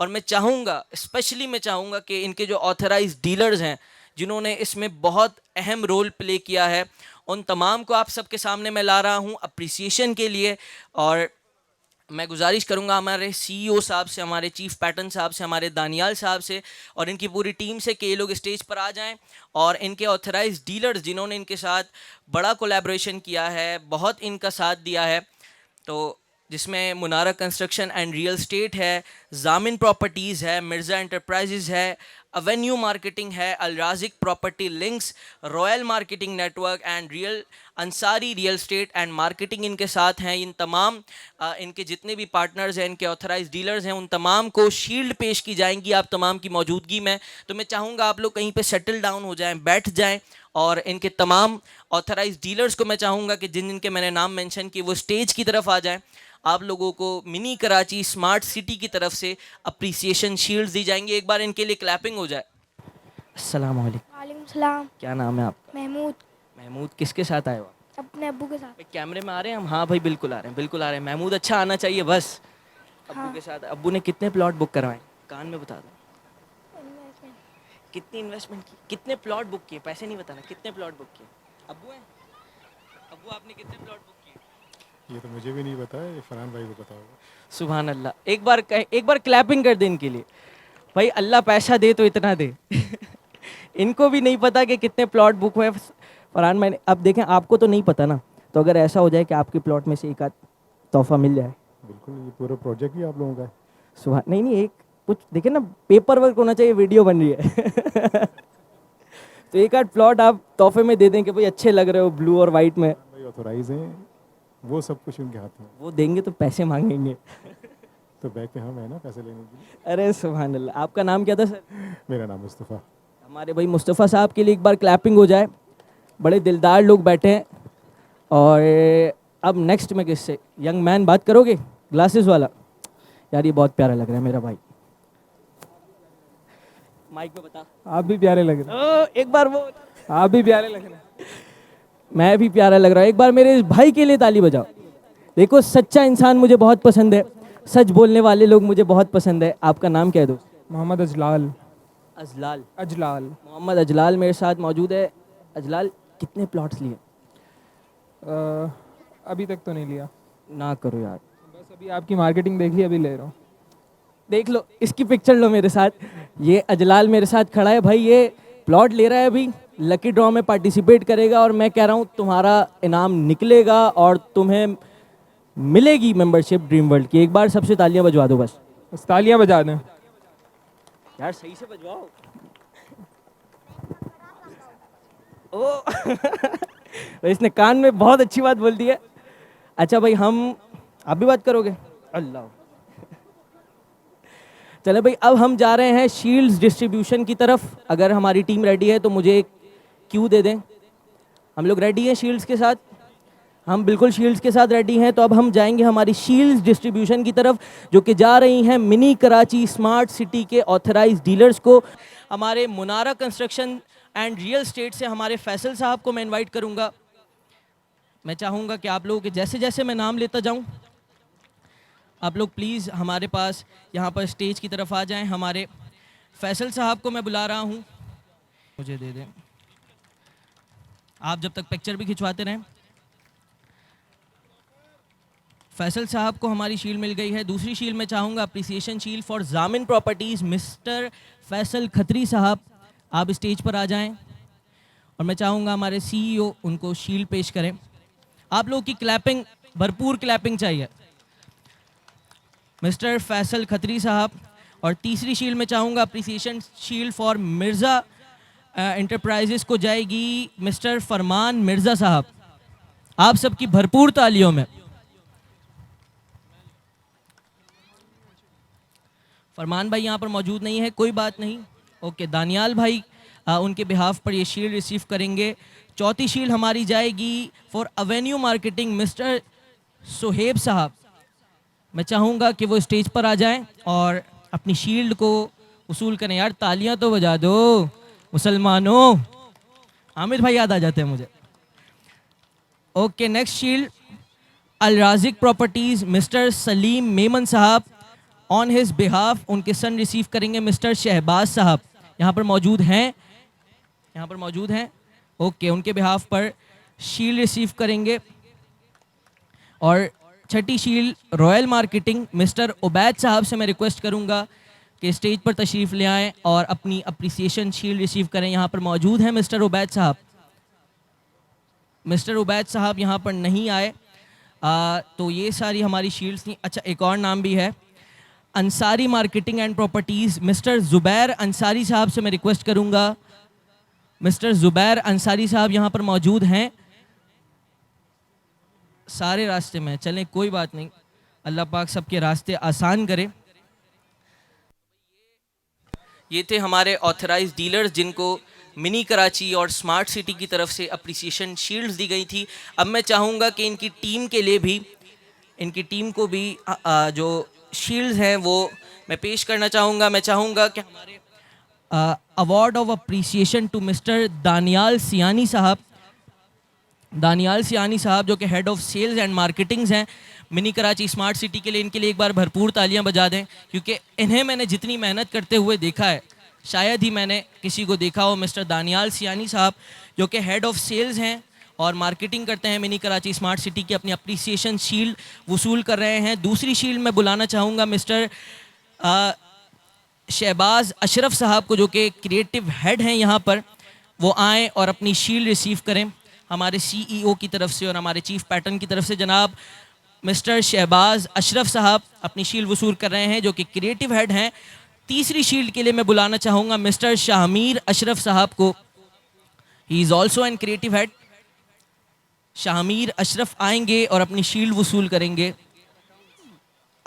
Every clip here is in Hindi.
और मैं चाहूँगा, स्पेशली मैं चाहूँगा कि इनके जो ऑथराइज डीलर्स हैं जिन्होंने इसमें बहुत अहम रोल प्ले किया है, उन तमाम को आप सबके सामने मैं ला रहा हूँ अप्रिसिएशन के लिए। और मैं गुजारिश करूंगा हमारे सीईओ साहब से, हमारे चीफ पैटर्न साहब से, हमारे दानियाल साहब से और इनकी पूरी टीम से कि ये लोग स्टेज पर आ जाएं और इनके ऑथराइज डीलर्स जिन्होंने इनके साथ बड़ा कोलैबोरेशन किया है, बहुत इनका साथ दिया है, तो जिसमें Munara construction and real estate है, जामिन प्रॉपर्टीज़ है, मिर्ज़ा एंटरप्राइजेज है, अवेन्यू मार्केटिंग है, Alrazik property links, royal marketing network and real Ansari real estate and marketing इनके साथ हैं। इन तमाम इनके जितने भी पार्टनर्स हैं, इनके ऑथराइज डीलर्स हैं, उन तमाम को शील्ड पेश की जाएंगी आप तमाम की मौजूदगी में। तो मैं चाहूँगा आप लोग कहीं पे सेटल डाउन हो जाएं, बैठ जाएं और इनके तमाम ऑथराइज डीलर्स को मैं चाहूँगा कि जिन जिनके मैंने नाम मेंशन किए वो स्टेज की तरफ आ जाएं। आप लोगों को मिनी कराची स्मार्ट सिटी की तरफ से अप्रिसिएशन शील्ड्स दी जाएंगी। एक बार इनके लिए क्लैपिंग हो जाए। अस्सलाम वालेकुम। वालेकुम सलाम। क्या नाम है आपका? महमूद। महमूद, किसके साथ आए हो आप? अपने अब्बू के साथ। कैमरे में आ रहे हैं हम? हाँ भाई बिल्कुल आ रहे हैं, बिल्कुल आ रहे हैं। महमूद अच्छा आना चाहिए बस। अब्बू हाँ। के साथ। अब्बू ने कितने प्लॉट बुक करवाए? कान में बता दो। इन्वेस्टमेंट। कितनी इन्वेस्टमेंट की? कितने प्लॉट बुक किए? पैसे नहीं बताना, कितने प्लॉट बुक किए? अब्बू हैं? अब्बू आपने कितने प्लॉट बुक किए? ये तो मुझे भी नहीं पता है, ये फरहान भाई को पता होगा। सुभान अल्लाह। एक बार क्लैपिंग कर दे इनके लिए। भाई अल्लाह पैसा दे तो इतना दे। इनको भी नहीं पता कि कितने प्लॉट बुक हुए। फरहान, मैंने अब देखें, आपको तो नहीं पता ना, तो अगर ऐसा हो जाए कि आपके प्लॉट में से एक आध तोहफा मिल जाए। बिल्कुल, ये पूरा प्रोजेक्ट ही आप लोगों का है। सुबह नहीं नहीं, एक कुछ देखें ना, पेपर वर्क होना चाहिए, वीडियो बन रही है। तो एक आध प्लॉट आप तोहफे में दे दें कि भाई अच्छे लग रहे हो ब्लू और वाइट में। भाई ऑथोराइज हैं, वो सब कुछ उनके हाथ में है। वो देंगे तो पैसे मांगेंगे। तो बैग पे हम है ना पैसे लेने के लिए। अरे सुभान अल्लाह। आपका नाम क्या था सर? मेरा नाम मुस्तफ़ा। हमारे भाई मुस्तफ़ा साहब के लिए एक बार क्लैपिंग हो जाए। बड़े दिलदार लोग बैठे हैं। और अब नेक्स्ट में किससे? यंग मैन बात करोगे, ग्लासेस वाला? यार ये बहुत प्यारा लग रहा है मेरा भाई। माइक में बता। आप भी प्यारे लग रहे एक बार वो। हैं, आप भी प्यारे लग रहे हैं। मैं भी प्यारा लग रहा हूँ। एक बार मेरे इस भाई के लिए ताली बजाओ। देखो, सच्चा इंसान मुझे बहुत पसंद है, सच बोलने वाले लोग मुझे बहुत पसंद है। आपका नाम क्या है दोस्त? मोहम्मद अजलाल। अजलाल। अजलाल। मोहम्मद अजलाल मेरे साथ मौजूद है। अजलाल, कितने प्लॉट्स लिए? अभी तक तो नहीं लिया, ना करो यार। बस अभी आपकी मार्केटिंग देखी, अभी ले रहा हूँ। देख लो, इसकी पिक्चर लो मेरे साथ। ये अजलाल मेरे साथ खड़ा है भाई, ये प्लॉट ले रहा है, अभी लकी ड्रॉ में पार्टिसिपेट करेगा और मैं कह रहा हूँ तुम्हारा इनाम निकलेगा और तुम्हें मिलेगी मेंबरशिप ड्रीम वर्ल्ड की। एक बार सबसे तालियां बजवा दो बस। बस तालियां बजा दें। यार सही से बजवाओ। ओ। इसने कान में बहुत अच्छी बात बोल दी है। अच्छा भाई, हम आप भी बात करोगे? अल्लाह। चले भाई, अब हम जा रहे हैं शील्ड्स डिस्ट्रीब्यूशन की तरफ। अगर हमारी टीम रेडी है तो मुझे एक क्यू दे दें। हम लोग रेडी हैं शील्ड्स के साथ? हम बिल्कुल शील्ड्स के साथ रेडी हैं। तो अब हम जाएंगे हमारी शील्ड्स डिस्ट्रीब्यूशन की तरफ, जो कि जा रही हैं मिनी कराची स्मार्ट सिटी के ऑथराइज डीलर्स को। हमारे मुनारा कंस्ट्रक्शन एंड रियल स्टेट से हमारे फैसल साहब को मैं इनवाइट करूंगा। मैं चाहूँगा कि आप लोगों के जैसे जैसे मैं नाम लेता जाऊँ, आप लोग प्लीज़ हमारे पास यहाँ पर स्टेज की तरफ आ जाएं। हमारे फैसल साहब को मैं बुला रहा हूँ, मुझे दे दें। आप जब तक पिक्चर भी खिंचवाते रहें। फैसल साहब को हमारी शील्ड मिल गई है। दूसरी शील्ड में चाहूँगा अप्रिसिएशन शील्ड फॉर जामिन प्रॉपर्टीज़, मिस्टर फैसल खत्री साहब, आप स्टेज पर आ जाएं और मैं चाहूँगा हमारे सीईओ उनको शील्ड पेश करें। आप लोगों की क्लैपिंग, भरपूर क्लैपिंग चाहिए। मिस्टर फैसल खत्री साहब। और तीसरी शील्ड में चाहूँगा appreciation shield for Mirza enterprises को जाएगी मिस्टर फरमान मिर्ज़ा साहब। आप सबकी भरपूर तालियों में। फरमान भाई यहाँ पर मौजूद नहीं है, कोई बात नहीं। ओके, दानियाल भाई उनके बिहाफ पर ये शील्ड रिसीव करेंगे। चौथी शील्ड हमारी जाएगी for avenue marketing mister Suhaib साहब। मैं चाहूँगा कि वो स्टेज पर आ जाएं और अपनी शील्ड को वसूल करें। यार तालियां तो बजा दो मुसलमानों। आमिर भाई याद आ जाते हैं मुझे। Okay, next shield Alrazik properties mister Salim Memon साहब। ऑन हिज बिहाफ उनके सन रिसीव करेंगे मिस्टर शहबाज साहब, यहाँ पर मौजूद हैं, यहाँ पर मौजूद हैं। ओके, उनके बिहाफ पर शील्ड रिसीव करेंगे। और छठी shield royal marketing mister Ubaid साहब से मैं रिक्वेस्ट करूंगा कि स्टेज पर तशरीफ़ ले आएँ और अपनी अप्रिसिएशन शील्ड रिसीव करें। यहाँ पर मौजूद हैं मिस्टर उबैद साहब। मिस्टर उबैद साहब यहाँ पर नहीं आए, तो ये सारी हमारी शील्ड्स थी। अच्छा, एक और नाम भी है, Ansari marketing and properties mister Zubair Ansari साहब से मैं रिक्वेस्ट करूंगा। मिस्टर ज़ुबैर अंसारी साहब यहाँ पर मौजूद हैं। सारे रास्ते में चलें, कोई बात नहीं, अल्लाह पाक सबके रास्ते आसान करे। ये थे हमारे ऑथराइज्ड डीलर्स जिनको मिनी कराची और स्मार्ट सिटी की तरफ से अप्रिसिएशन शील्ड्स दी गई थी। अब मैं चाहूँगा कि इनकी टीम के लिए भी, इनकी टीम को भी जो शील्ड्स हैं वो मैं पेश करना चाहूँगा। मैं चाहूँगा कि हमारे award of appreciation to mister Daniyal Siani साहब, दानियाल सियानी साहब जो कि head of sales and marketings हैं मिनी कराची स्मार्ट सिटी के लिए। इनके लिए एक बार भरपूर तालियां बजा दें, क्योंकि इन्हें मैंने जितनी मेहनत करते हुए देखा है शायद ही मैंने किसी को देखा हो। मिस्टर दानियाल सियानी साहब जो कि हेड ऑफ सेल्स हैं और मार्केटिंग करते हैं मिनी कराची स्मार्ट सिटी की, अपनी अप्रिसिएशन शील्ड वसूल कर रहे हैं। दूसरी शील्ड में बुलाना चाहूँगा मिस्टर शहबाज अशरफ साहब को, जो कि क्रिएटिव हेड हैं यहाँ पर, वो आएँ और अपनी शील्ड रिसीव करें हमारे CEO की तरफ से और हमारे चीफ पैटर्न की तरफ से। जनाब मिस्टर शहबाज अशरफ साहब अपनी शील्ड वसूल कर रहे हैं, जो कि क्रिएटिव हेड हैं। तीसरी शील्ड के लिए मैं बुलाना चाहूँगा मिस्टर शाहमीर अशरफ साहब को, he is also an creative head. Shahmeer Ashraf आएंगे और अपनी शील्ड वसूल करेंगे।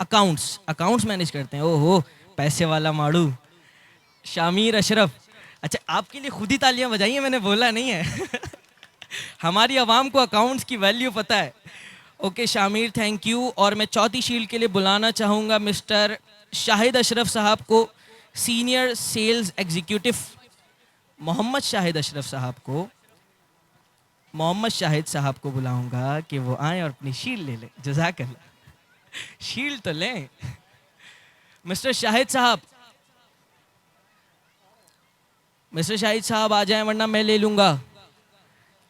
अकाउंट्स मैनेज करते हैं, ओहो पैसे वाला माड़ू शामीर अशरफ। अच्छा, आपके लिए खुद ही तालियां बजाइए, मैंने बोला नहीं है हमारी आवाम को अकाउंट्स की वैल्यू पता है। Okay Shamir, thank you. और मैं चौथी शील्ड के लिए बुलाना चाहूँगा मिस्टर शाहिद अशरफ साहब को, senior sales executive. Mohammad Shahid Ashraf साहब को, मोहम्मद शाहिद साहब को बुलाऊंगा कि वो आए और अपनी शील्ड ले लें। जज़ाकल्लाह, शील्ड तो लें मिस्टर शाहिद साहब। मिस्टर शाहिद साहब आ जाएं, वरना मैं ले लूंगा।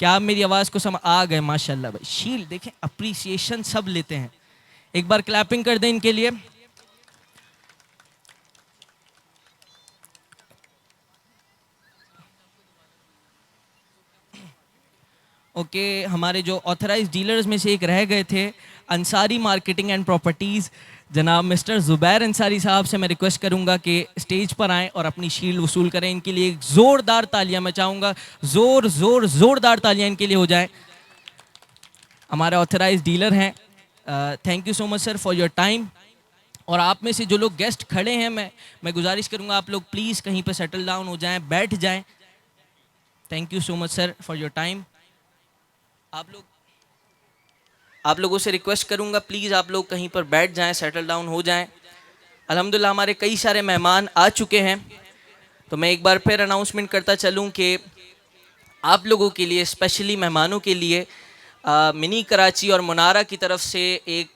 क्या आप मेरी आवाज़ को समझ आ गए? माशाल्लाह भाई, शील्ड देखें, अप्रिसिएशन सब लेते हैं। एक बार क्लैपिंग कर दें इनके लिए। ओके, हमारे जो ऑथराइज्ड डीलर्स में से एक रह गए थे, अंसारी मार्केटिंग एंड प्रॉपर्टीज़, जनाब मिस्टर ज़ुबैर अंसारी साहब से मैं रिक्वेस्ट करूंगा कि स्टेज पर आएँ और अपनी शील्ड वसूल करें। इनके लिए एक ज़ोरदार तालियां मैं चाहूँगा, ज़ोरदार तालियां इनके लिए हो जाएं। हमारे ऑथराइज्ड डीलर हैं। Thank you so much sir for your time. और आप में से जो लोग गेस्ट खड़े हैं, मैं गुजारिश करूँगा आप लोग प्लीज़ कहीं पर सेटल डाउन हो जाएँ, बैठ जाएँ। Thank you so much sir for your time. आप लोगों से रिक्वेस्ट करूंगा प्लीज़ आप लोग कहीं पर बैठ जाएं, सेटल डाउन हो जाएं। अल्हम्दुलिल्लाह हमारे कई सारे मेहमान आ चुके हैं, तो मैं एक बार फिर अनाउंसमेंट करता चलूं कि आप लोगों के लिए, स्पेशली मेहमानों के लिए, मिनी कराची और मुनारा की तरफ से एक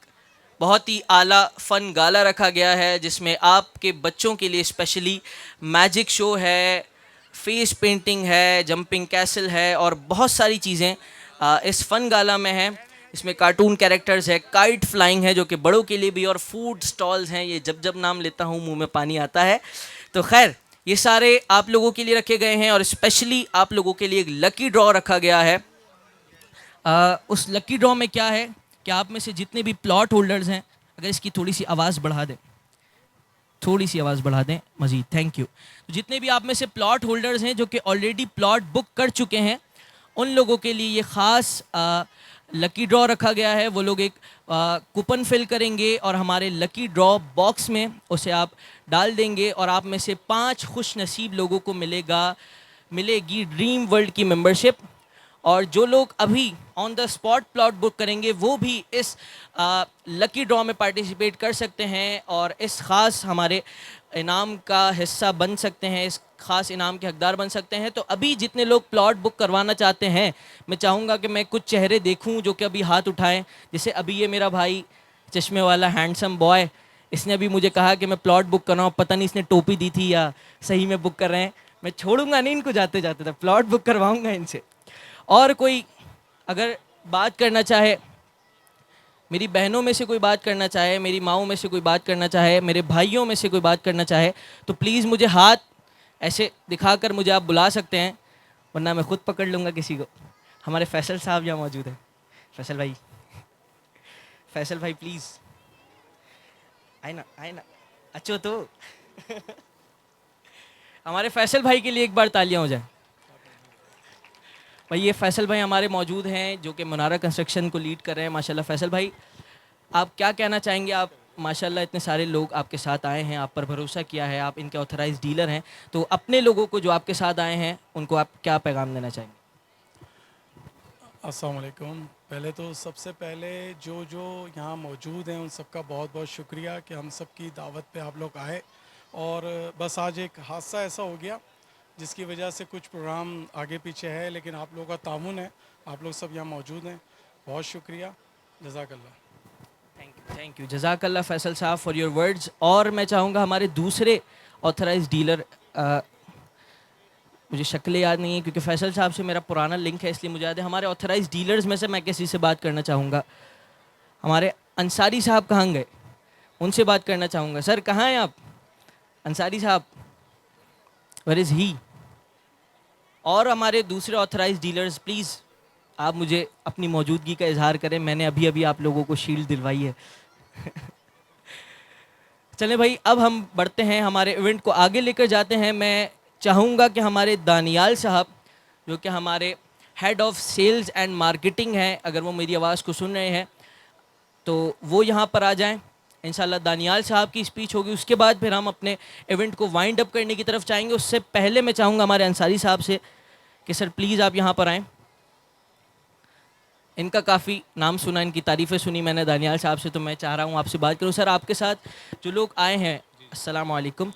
बहुत ही आला फ़न गाला रखा गया है, जिसमें आपके बच्चों के लिए स्पेशली मैजिक शो है, फेस पेंटिंग है, जंपिंग कैसल है और बहुत सारी चीज़ें इस फ़न गाला में है। इसमें कार्टून कैरेक्टर्स है, काइट फ्लाइंग है जो कि बड़ों के लिए भी, और फूड स्टॉल्स हैं। ये जब नाम लेता हूँ मुंह में पानी आता है। तो खैर, ये सारे आप लोगों के लिए रखे गए हैं और स्पेशली आप लोगों के लिए एक लकी ड्रॉ रखा गया है। उस लकी ड्रॉ में क्या है कि आप में से जितने भी प्लॉट होल्डर्स हैं, अगर इसकी थोड़ी सी आवाज़ बढ़ा दें, मज़ीद, थैंक यू। तो जितने भी आप में से प्लॉट होल्डर्स हैं जो कि ऑलरेडी प्लॉट बुक कर चुके हैं, उन लोगों के लिए ये ख़ास लकी ड्रॉ रखा गया है। वो लोग एक कूपन फिल करेंगे और हमारे लकी ड्रॉ बॉक्स में उसे आप डाल देंगे और आप में से 5 खुश नसीब लोगों को मिलेगी ड्रीम वर्ल्ड की मेंबरशिप। और जो लोग अभी on the spot plot book करेंगे वो भी इस लकी ड्रॉ में पार्टिसिपेट कर सकते हैं और इस ख़ास हमारे इनाम का हिस्सा बन सकते हैं, इस ख़ास इनाम के हकदार बन सकते हैं। तो अभी जितने लोग प्लॉट बुक करवाना चाहते हैं, मैं चाहूँगा कि मैं कुछ चेहरे देखूँ जो कि अभी हाथ उठाएं। जैसे अभी ये मेरा भाई चश्मे वाला हैंडसम बॉय, इसने अभी मुझे कहा कि मैं प्लॉट बुक कर रहा हूँ, पता नहीं इसने टोपी दी थी या सही में बुक कर रहे हैं। मैं छोड़ूंगा नहीं इनको जाते जाते, तक प्लॉट बुक करवाऊंगा इनसे। और कोई अगर बात करना चाहे, मेरी बहनों में से कोई बात करना चाहे, मेरी माँओं में से कोई बात करना चाहे, मेरे भाइयों में से कोई बात करना चाहे, तो प्लीज़ मुझे हाथ ऐसे दिखाकर मुझे आप बुला सकते हैं, वरना मैं खुद पकड़ लूँगा किसी को। हमारे फैसल साहब यहाँ मौजूद हैं। फैसल भाई, फैसल भाई प्लीज़ आए ना, आए ना, अच्छो तो हमारे फैसल भाई के लिए एक बार तालियां हो जाए। भाई ये फैसल भाई हमारे मौजूद हैं जो कि मुनारा कंस्ट्रक्शन को लीड कर रहे हैं। माशाल्लाह फैसल भाई, आप क्या कहना चाहेंगे? आप माशाल्लाह इतने सारे लोग आपके साथ आए हैं, आप पर भरोसा किया है, आप इनके ऑथराइज डीलर हैं, तो अपने लोगों को जो आपके साथ आए हैं उनको आप क्या पैगाम देना चाहेंगे? अस्सलाम वालेकुम। पहले तो सबसे पहले जो जो यहाँ मौजूद हैं उन सबका बहुत बहुत शुक्रिया कि हम सब की दावत पे आप लोग आए। और बस आज एक हादसा ऐसा हो गया जिसकी वजह से कुछ प्रोग्राम आगे पीछे है, लेकिन आप लोगों का तामुन है, आप लोग सब यहाँ मौजूद हैं, बहुत शुक्रिया। जज़ाकल्लाह। थैंक यू जज़ाकल्लाह फैसल साहब फॉर योर वर्ड्स। और मैं चाहूँगा हमारे दूसरे ऑथराइज डीलर, मुझे शक्लें याद नहीं है क्योंकि फैसल साहब से मेरा पुराना लिंक है, इसलिए मुझे याद है। हमारे ऑथराइज डीलर्स में से मैं किसी से बात करना चाहूँगा। हमारे अंसारी साहब कहाँ गए? उनसे बात करना चाहूँगा। सर कहाँ हैं आप? अंसारी साहब, वेयर इज़ ही? और हमारे दूसरे ऑथराइज डीलर्स, प्लीज़ आप मुझे अपनी मौजूदगी का इजहार करें। मैंने अभी अभी आप लोगों को शील्ड दिलवाई है। चलें भाई, अब हम बढ़ते हैं, हमारे इवेंट को आगे लेकर जाते हैं। मैं चाहूँगा कि हमारे दानियाल साहब जो कि हमारे head of sales and marketing हैं, अगर वो मेरी आवाज़ को सुन रहे हैं तो वो यहाँ पर आ जाएं। इंशाल्लाह दानियाल साहब की स्पीच होगी, उसके बाद फिर हम अपने इवेंट को वाइंड अप करने की तरफ चाहेंगे। उससे पहले मैं चाहूँगा हमारे अंसारी साहब से कि सर प्लीज़ आप यहाँ पर आएँ। इनका काफ़ी नाम सुना, इनकी तारीफ़ें सुनी मैंने दानियाल साहब से, तो मैं चाह रहा हूँ आपसे बात करूँ। सर आपके साथ जो लोग आए हैं, अस्सलाम वालेकुम,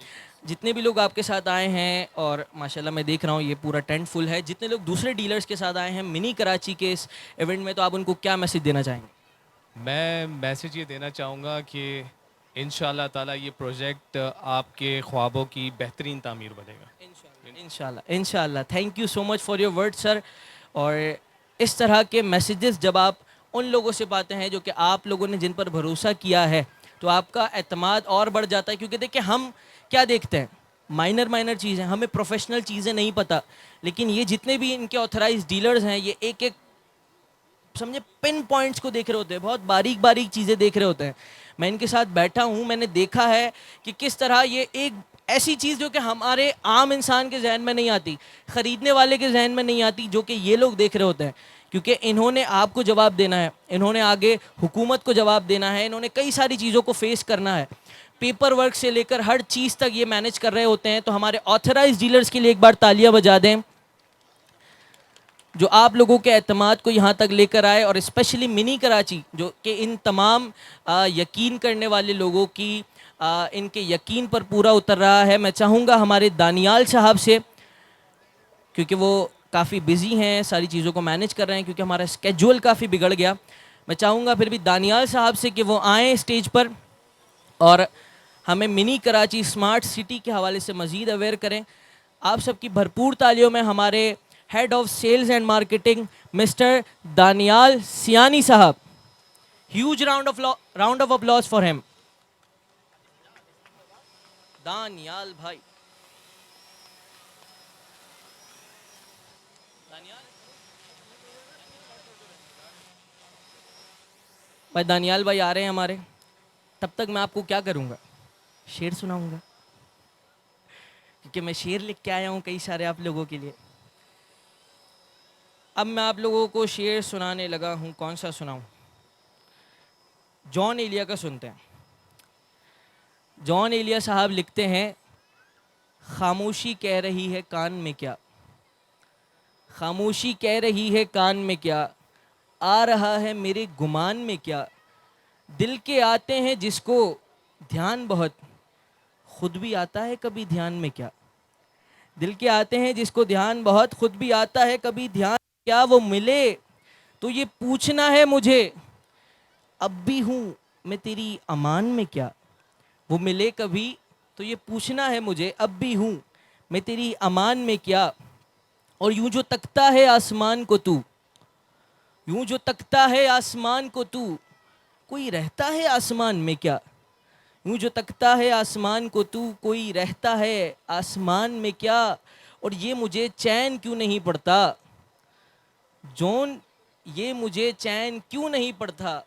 जितने भी लोग आपके साथ आए हैं, और माशाल्लाह मैं देख रहा हूँ ये पूरा टेंट फुल है, जितने लोग दूसरे डीलर्स के साथ आए हैं मिनी कराची के इस इवेंट में, तो आप उनको क्या मैसेज देना चाहेंगे? मैं मैसेज ये देना चाहूँगा कि इंशाल्लाह ताला ये प्रोजेक्ट आपके ख्वाबों की बेहतरीन तामीर बनेगा। इंशाल्लाह इंशाल्लाह। Thank you so much for your word sir. और इस तरह के मैसेजेस जब आप उन लोगों से पाते हैं जो कि आप लोगों ने जिन पर भरोसा किया है, तो आपका एतमाद और बढ़ जाता है। क्योंकि देखिए हम क्या देखते हैं, माइनर माइनर चीज़ें, हमें प्रोफेशनल चीज़ें नहीं पता, लेकिन ये जितने भी इनके ऑथराइज डीलर्स हैं ये एक एक समझे पिन पॉइंट्स को देख रहे होते हैं, बहुत बारीक बारीक चीज़ें देख रहे होते हैं। मैं इनके साथ बैठा हूँ, मैंने देखा है कि किस तरह ये एक ऐसी चीज़ जो कि हमारे आम इंसान के जहन में नहीं आती, ख़रीदने वाले के जहन में नहीं आती, जो कि ये लोग देख रहे होते हैं। क्योंकि इन्होंने आपको जवाब देना है, इन्होंने आगे हुकूमत को जवाब देना है, इन्होंने कई सारी चीज़ों को फेस करना है, पेपर वर्क से लेकर हर चीज़ तक ये मैनेज कर रहे होते हैं। तो हमारे ऑथराइज डीलर्स के लिए एक बार तालियां बजा दें, जो आप लोगों के एतमाद को यहाँ तक लेकर आए, और स्पेशली मिनी कराची जो कि इन तमाम यकीन करने वाले लोगों की इनके यकीन पर पूरा उतर रहा है। मैं चाहूँगा हमारे दानियाल साहब से, क्योंकि वो काफ़ी बिजी हैं, सारी चीज़ों को मैनेज कर रहे हैं, क्योंकि हमारा स्केड्यूल काफ़ी बिगड़ गया। मैं चाहूँगा फिर भी दानियाल साहब से कि वो आएँ स्टेज पर और हमें मिनी कराची स्मार्ट सिटी के हवाले से मज़ीद अवेयर करें। आप सबकी भरपूर तालियों में हमारे head of sales and marketing mister Daniyal Siani साहब, huge round of applause for him. Daniyal भाई, भाई दानियाल भाई आ रहे हैं हमारे, तब तक मैं आपको क्या करूँगा, शेर सुनाऊँगा, क्योंकि मैं शेर लिख के आया हूँ कई सारे आप लोगों के लिए। अब मैं आप लोगों को शेर सुनाने लगा हूँ, कौन सा सुनाऊँ? जॉन एलिया का सुनते हैं। जॉन एलिया साहब लिखते हैं, खामोशी कह रही है कान में क्या, खामोशी कह रही है कान में क्या, आ रहा है मेरे गुमान में क्या, दिल के आते हैं जिसको ध्यान बहुत, खुद भी आता है कभी ध्यान में क्या, दिल के आते हैं जिसको ध्यान बहुत, खुद भी आता है कभी ध्यान क्या, वो मिले तो ये पूछना है मुझे, अब भी हूँ मैं तेरी अमान में क्या, वो मिले कभी तो ये पूछना है मुझे, अब भी हूँ मैं तेरी अमान में क्या। और यूं जो तकता है आसमान को तू, यूं जो तकता है आसमान को तू, कोई रहता है आसमान में क्या। यूं जो तकता है आसमान को तू, कोई रहता है आसमान में क्या। और ये मुझे चैन क्यों नहीं पड़ता जॉन, ये मुझे चैन क्यों नहीं पड़ता,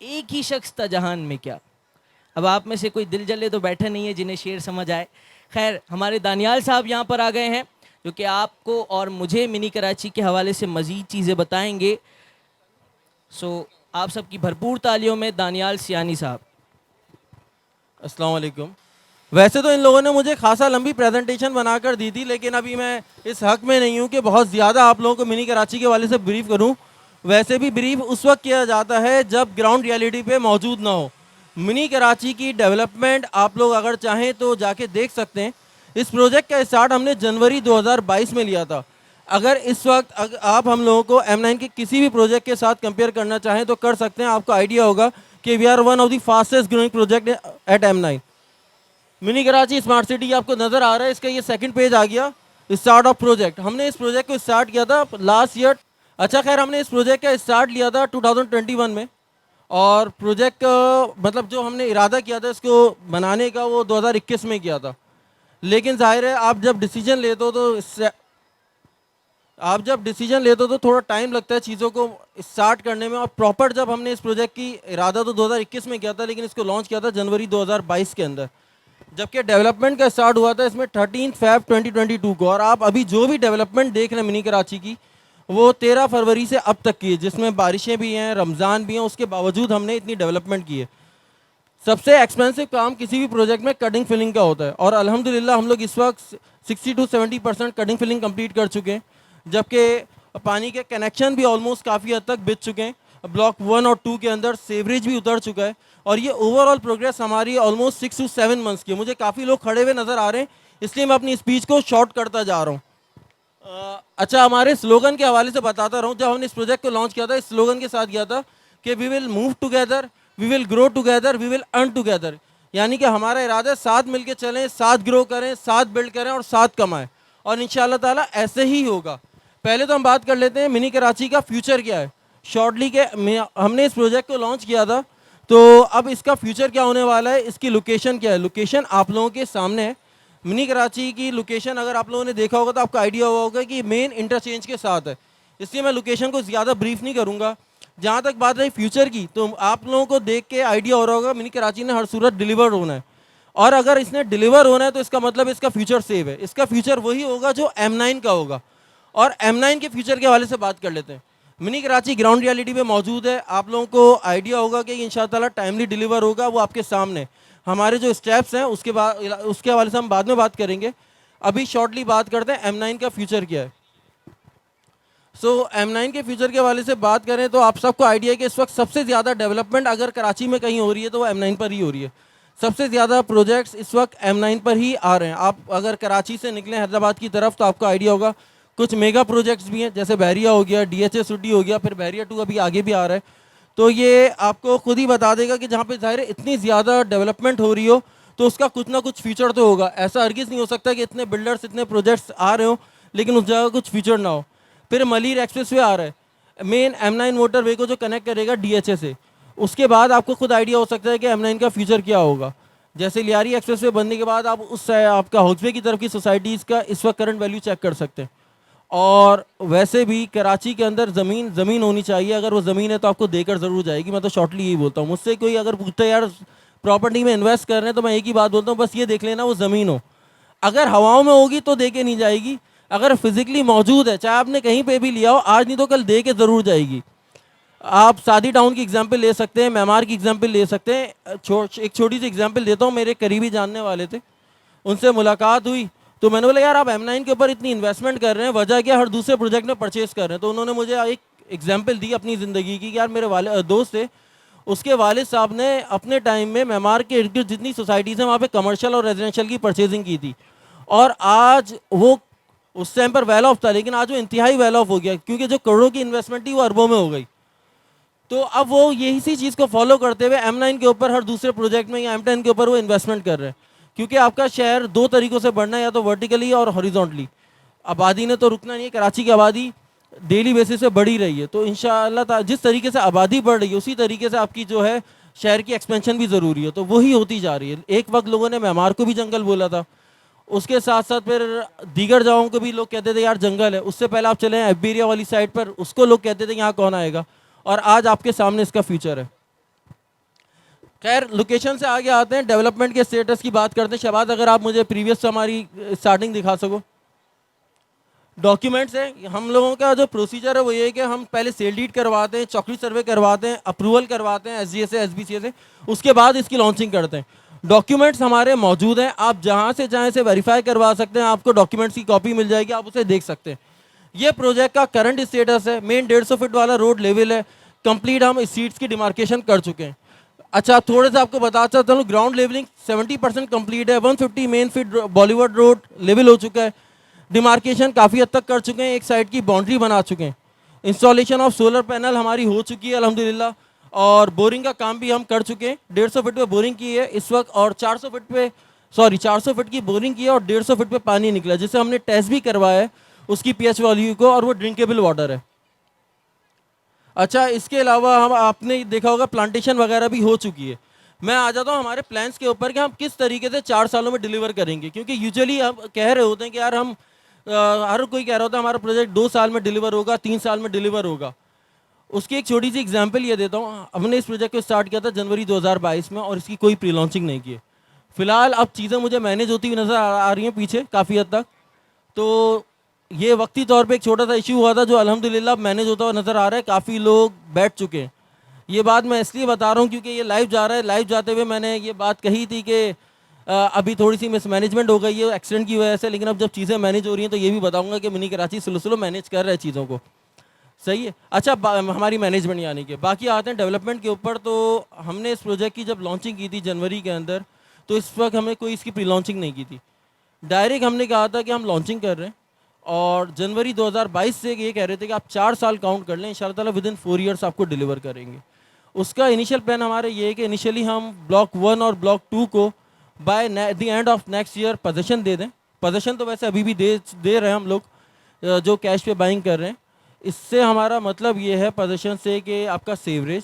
एक ही शख्स था जहान में क्या। अब आप में से कोई दिल जले तो बैठे नहीं है जिन्हें शेर समझ आए। खैर, हमारे दानियाल साहब यहाँ पर आ गए हैं जो कि आपको और मुझे मिनी कराची के हवाले से मज़ीद चीज़ें बताएंगे। सो आप सबकी भरपूर तालियों में दानियाल सियानी साहब। अस्सलाम वालेकुम। वैसे तो इन लोगों ने मुझे खासा लंबी प्रेजेंटेशन बनाकर दी थी, लेकिन अभी मैं इस हक में नहीं हूँ कि बहुत ज़्यादा आप लोगों को मिनी कराची के वाले से ब्रीफ करूँ। वैसे भी ब्रीफ उस वक्त किया जाता है जब ग्राउंड रियलिटी पे मौजूद ना हो। मिनी कराची की डेवलपमेंट आप लोग अगर चाहें तो जाके देख सकते हैं। इस प्रोजेक्ट का स्टार्ट हमने जनवरी 2022 में लिया था। अगर इस वक्त आप हम लोगों को M9 के किसी भी प्रोजेक्ट के साथ कंपेयर करना चाहें तो कर सकते हैं। आपको आइडिया होगा कि we are one of the fastest growing project at M9। Mini Karachi smart city आपको नज़र आ रहा है, इसका ये सेकंड पेज आ गया, स्टार्ट ऑफ प्रोजेक्ट। हमने इस प्रोजेक्ट को स्टार्ट किया था लास्ट ईयर। अच्छा खैर, हमने इस प्रोजेक्ट का स्टार्ट लिया था 2021 में, और प्रोजेक्ट मतलब जो हमने इरादा किया था इसको बनाने का वो 2021 में किया था। लेकिन जाहिर है आप जब डिसीजन लेते हो तो थोड़ा टाइम लगता है चीज़ों को स्टार्ट करने में। और प्रॉपर जब हमने इस प्रोजेक्ट की इरादा तो 2021 में किया था, लेकिन इसको लॉन्च किया था जनवरी 2022 के अंदर, जबकि डेवलपमेंट का स्टार्ट हुआ था इसमें 13 Feb 2022 को। और आप अभी जो भी डेवलपमेंट देख रहे हैं मिनी कराची की, वो 13 फरवरी से अब तक की है, जिसमें बारिशें भी हैं, रमज़ान भी हैं, उसके बावजूद हमने इतनी डेवलपमेंट की है। सबसे एक्सपेंसिव काम किसी भी प्रोजेक्ट में कटिंग फिलिंग का होता है, और अल्हम्दुलिल्लाह हम लोग इस वक्त 60 to 70% कटिंग फिलिंग कंप्लीट कर चुके हैं, जबकि पानी के कनेक्शन भी ऑलमोस्ट काफ़ी हद तक बिछ चुके हैं। ब्लॉक 1 और 2 के अंदर सीवरेज भी उतर चुका है, और ये ओवरऑल प्रोग्रेस हमारी ऑलमोस्ट 6 to 7 मंथ्स की है। मुझे काफ़ी लोग खड़े हुए नज़र आ रहे हैं, इसलिए मैं अपनी स्पीच को शॉर्ट करता जा रहा हूँ। अच्छा, हमारे स्लोगन के हवाले से बताता रहूँ। जब हमने इस प्रोजेक्ट को लॉन्च किया था, इस स्लोगन के साथ किया था कि we will move together, we will grow together, we will earn together. यानी कि हमारा इरादा है साथ मिलके चलें, साथ ग्रो करें, साथ बिल्ड करें और साथ कमाएं, और इंशाल्लाह ताला ऐसे ही होगा। पहले तो हम बात कर लेते हैं मिनी कराची का फ्यूचर क्या है। शॉर्टली के हमने इस प्रोजेक्ट को लॉन्च किया था, तो अब इसका फ्यूचर क्या होने वाला है, इसकी लोकेशन क्या है। लोकेशन आप लोगों के सामने है। मिनी कराची की लोकेशन अगर आप लोगों ने देखा होगा तो आपको आइडिया हुआ होगा कि मेन इंटरचेंज के साथ है, इसलिए मैं लोकेशन को ज़्यादा ब्रीफ नहीं करूँगा। जहाँ तक बात रही फ्यूचर की, तो आप लोगों को देख के आइडिया हो रहा होगा मिनी कराची ने हर सूरत डिलीवर होना है, और अगर इसने डिलीवर होना है तो इसका मतलब इसका फ्यूचर सेव है। इसका फ्यूचर वही होगा जो M9 का होगा, और M9 के फ्यूचर के हवाले से बात कर लेते हैं। मिनी कराची ग्राउंड रियलिटी पे मौजूद है, आप लोगों को आइडिया होगा कि इंशाअल्लाह ताला टाइमली डिलीवर होगा, वो आपके सामने। हमारे जो स्टेप्स हैं उसके हवाले से हम बाद में बात करेंगे। अभी शॉर्टली बात करते हैं M9 का फ्यूचर क्या है। M9 के फ्यूचर के हवाले से बात करें तो आप सबको आइडिया है कि इस वक्त सबसे ज़्यादा डेवलपमेंट अगर कराची में कहीं हो रही है तो वो M9 पर ही हो रही है। सबसे ज़्यादा प्रोजेक्ट्स इस वक्त M9 पर ही आ रहे हैं। आप अगर कराची से निकलें हैदराबाद की तरफ तो आपको आइडिया होगा कुछ मेगा प्रोजेक्ट्स भी हैं, जैसे बहरिया हो गया, DHA सिटी हो गया, फिर बहरिया 2 अभी आगे भी आ रहा है। तो ये आपको खुद ही बता देगा कि जहाँ पे ज़ाहिर इतनी ज़्यादा डेवलपमेंट हो रही हो तो उसका कुछ ना कुछ फीचर तो होगा। ऐसा हरगिज़ नहीं हो सकता कि इतने बिल्डर्स, इतने प्रोजेक्ट्स आ रहे हो लेकिन उस जगह कुछ फीचर ना हो। फिर मलीर एक्सप्रेसवे आ रहा है, मेन M9 मोटरवे को जो कनेक्ट करेगा DHA से। उसके बाद आपको खुद आइडिया हो सकता है कि M9 का फ्यूचर क्या होगा। जैसे लियारी एक्सप्रेसवे बनने के बाद आप उस आपका हाउसवे की तरफ की सोसाइटीज़ का इस वक्त करंट वैल्यू चेक कर सकते हैं। और वैसे भी कराची के अंदर ज़मीन होनी चाहिए, अगर वो ज़मीन है तो आपको देकर ज़रूर जाएगी। मैं तो शॉर्टली यही बोलता हूँ। मुझसे कोई अगर पूछता है यार प्रॉपर्टी में इन्वेस्ट कर रहे हैं, तो मैं एक ही बात बोलता हूँ, बस ये देख लेना वो ज़मीन हो। अगर हवाओं में होगी तो दे के नहीं जाएगी, अगर फिजिकली मौजूद है, चाहे आपने कहीं पे भी लिया हो, आज नहीं तो कल दे के ज़रूर जाएगी। आप सादी टाउन की एग्जांपल ले सकते हैं, मैमार की एग्जांपल ले सकते हैं। एक छोटी सी एग्जांपल देता हूँ। मेरे करीबी जानने वाले थे, उनसे मुलाकात हुई तो मैंने बोला यार आप M9 के ऊपर इतनी इन्वेस्टमेंट कर रहे हैं, वजह क्या, हर दूसरे प्रोजेक्ट में परचेज कर रहे हैं। तो उन्होंने मुझे एक एग्जांपल दी अपनी ज़िंदगी की। यार मेरे दोस्त थे, उसके वालिद साहब ने अपने टाइम में मैमार के इर्द गिर्द जितनी सोसाइटीज़ हैं वहाँ पे कमर्शियल और रेजिडेंशियल की परचेजिंग की थी, और आज वो उस टाइम पर वेल ऑफ था, लेकिन आज वो इंतहाई वेल ऑफ हो गया, क्योंकि जो करोड़ों की इन्वेस्टमेंट थी वो अरबों में हो गई। तो अब वो यही सी चीज़ को फॉलो करते हुए M9 के ऊपर हर दूसरे प्रोजेक्ट में या M10 के ऊपर वो इन्वेस्टमेंट कर रहे हैं, क्योंकि आपका शहर दो तरीक़ों से बढ़ना है, या तो वर्टिकली और हॉरिजॉन्टली। आबादी ने तो रुकना नहीं है, कराची की आबादी डेली बेसिस पे बढ़ ही रही है, तो इंशाअल्लाह जिस तरीके से आबादी बढ़ रही है उसी तरीके से आपकी जो है शहर की एक्सपेंशन भी ज़रूरी है, तो वही होती जा रही है। एक वक्त लोगों ने म्यांमार को भी जंगल बोला था, उसके साथ साथ फिर दीगर जगहों को भी लोग कहते थे यार जंगल है, उससे पहले आप चले एब्बेरिया वाली साइड पर, उसको लोग कहते थे यहाँ कौन आएगा, और आज आपके सामने इसका फ्यूचर है। खैर लोकेशन से आगे आते हैं, डेवलपमेंट के स्टेटस की बात करते हैं। शहबाज अगर आप मुझे प्रीवियस हमारी स्टार्टिंग दिखा सको। डॉक्यूमेंट्स है, हम लोगों का जो प्रोसीजर है वो ये है कि हम पहले सेल डीड करवाते हैं, चौकड़ी सर्वे करवाते हैं, अप्रूवल करवाते हैं SGA से SBCA से, उसके बाद इसकी लॉन्चिंग करते हैं। डॉक्यूमेंट्स हमारे मौजूद हैं, आप जहाँ से चाहें से वेरीफाई करवा सकते हैं, आपको डॉक्यूमेंट्स की कॉपी मिल जाएगी, आप उसे देख सकते हैं। ये प्रोजेक्ट का करंट स्टेटस है, मेन 150 फीट वाला रोड लेवल है, कंप्लीट हम इस सीट्स की डिमार्केशन कर चुके हैं। अच्छा थोड़े से आपको बता चाहता हूँ, ग्राउंड लेवलिंग 70% कंप्लीट है, 150 main feet Bollywood road level हो चुका है, डिमार्केशन काफ़ी हद तक कर चुके हैं, एक साइड की बाउंड्री बना चुके हैं, इंस्टॉलेशन ऑफ सोलर पैनल हमारी हो चुकी है अल्हम्दुलिल्लाह, और बोरिंग का काम भी हम कर चुके हैं। 150 फीट पे बोरिंग की है इस वक्त, और 400 फीट की बोरिंग की है और 150 फीट पे पानी निकला, जिसे हमने टेस्ट भी करवाया है उसकी pH वैल्यू को, और वो ड्रिंकेबल वाटर है। अच्छा इसके अलावा हम आपने देखा होगा प्लांटेशन वगैरह भी हो चुकी है। मैं आ जाता हूँ हमारे प्लान्स के ऊपर कि हम किस तरीके से 4 सालों में डिलीवर करेंगे, क्योंकि यूजुअली हम कह रहे होते हैं कि यार हम हर कोई कह रहा होता है हमारा प्रोजेक्ट 2 साल में डिलीवर होगा, 3 साल में डिलीवर होगा। उसकी एक छोटी सी एग्जांपल ये देता हूँ, हमने इस प्रोजेक्ट को स्टार्ट किया था जनवरी 2022 में, और इसकी कोई प्री लॉन्चिंग नहीं की है। फिलहाल अब चीज़ें मुझे मैनेज होती हुई नज़र आ रही हैं पीछे काफ़ी हद तक, तो ये वक्ती तौर पे एक छोटा सा इशू हुआ था जो अल्हम्दुलिल्लाह मैनेज होता हुआ नज़र आ रहा है, काफ़ी लोग बैठ चुके हैं। ये बात मैं इसलिए बता रहा हूँ क्योंकि ये लाइव जा रहा है, लाइव जाते हुए मैंने ये बात कही थी कि अभी थोड़ी सी मिसमैनेजमेंट हो गई है एक्सीडेंट की वजह से, लेकिन अब जब चीज़ें मैनेज हो रही हैं तो ये भी बताऊंगा कि mini Karachi slow slow manage कर रहे हैं चीज़ों को, सही है। अच्छा हमारी मैनेजमेंट यानी कि बाकी आते हैं डेवलपमेंट के ऊपर। तो हमने इस प्रोजेक्ट की जब लॉन्चिंग की थी जनवरी के अंदर, तो इस वक्त हमने कोई इसकी प्री लॉन्चिंग नहीं की थी, डायरेक्ट हमने कहा था कि हम लॉन्चिंग कर रहे हैं, और जनवरी 2022 से ये कह रहे थे कि आप 4 साल काउंट कर लें, इंशाल्लाह ताला विदिन 4 ईयर्स आपको डिलीवर करेंगे। उसका इनिशियल प्लान हमारा ये है कि इनिशियली हम ब्लॉक 1 और ब्लॉक 2 को by the end of next year position दे दें। पोजीशन तो वैसे अभी भी दे रहे हैं हम लोग, जो कैश पे बाइंग कर रहे हैं। इससे हमारा मतलब ये है पोजीशन से कि आपका सेवरेज,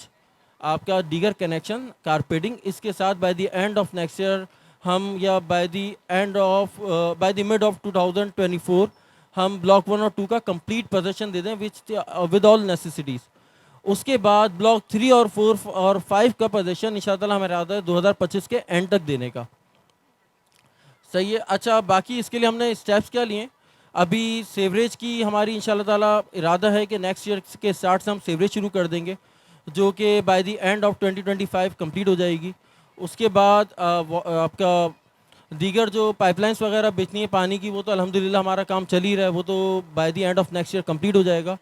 आपका दीगर कनेक्शन, कारपेटिंग, इसके साथ bye the end of next year हम, या बाय द मिड ऑफ 2024 हम ब्लॉक 1 और 2 का कंप्लीट पोजीशन दे दें विद ऑल नेसेसिटीज़। उसके बाद ब्लॉक 3 और 4 और 5 का पोजीशन इंशाअल्लाह हमारा इरादा है 2025 के एंड तक देने का, सही है। अच्छा बाकी इसके लिए हमने स्टेप्स क्या लिए, अभी सेवरेज की हमारी इंशाल्लाह ताला इरादा है कि नेक्स्ट ईयर के स्टार्ट से हम सेवरेज शुरू कर देंगे, जो कि bye the end of 2025 complete हो जाएगी। उसके बाद आपका दीगर जो पाइपलाइंस वगैरह बेचनी है पानी की, वो तो अल्हम्दुलिल्लाह हमारा काम चल ही रहा है, वो तो bye the end of next year complete हो जाएगा।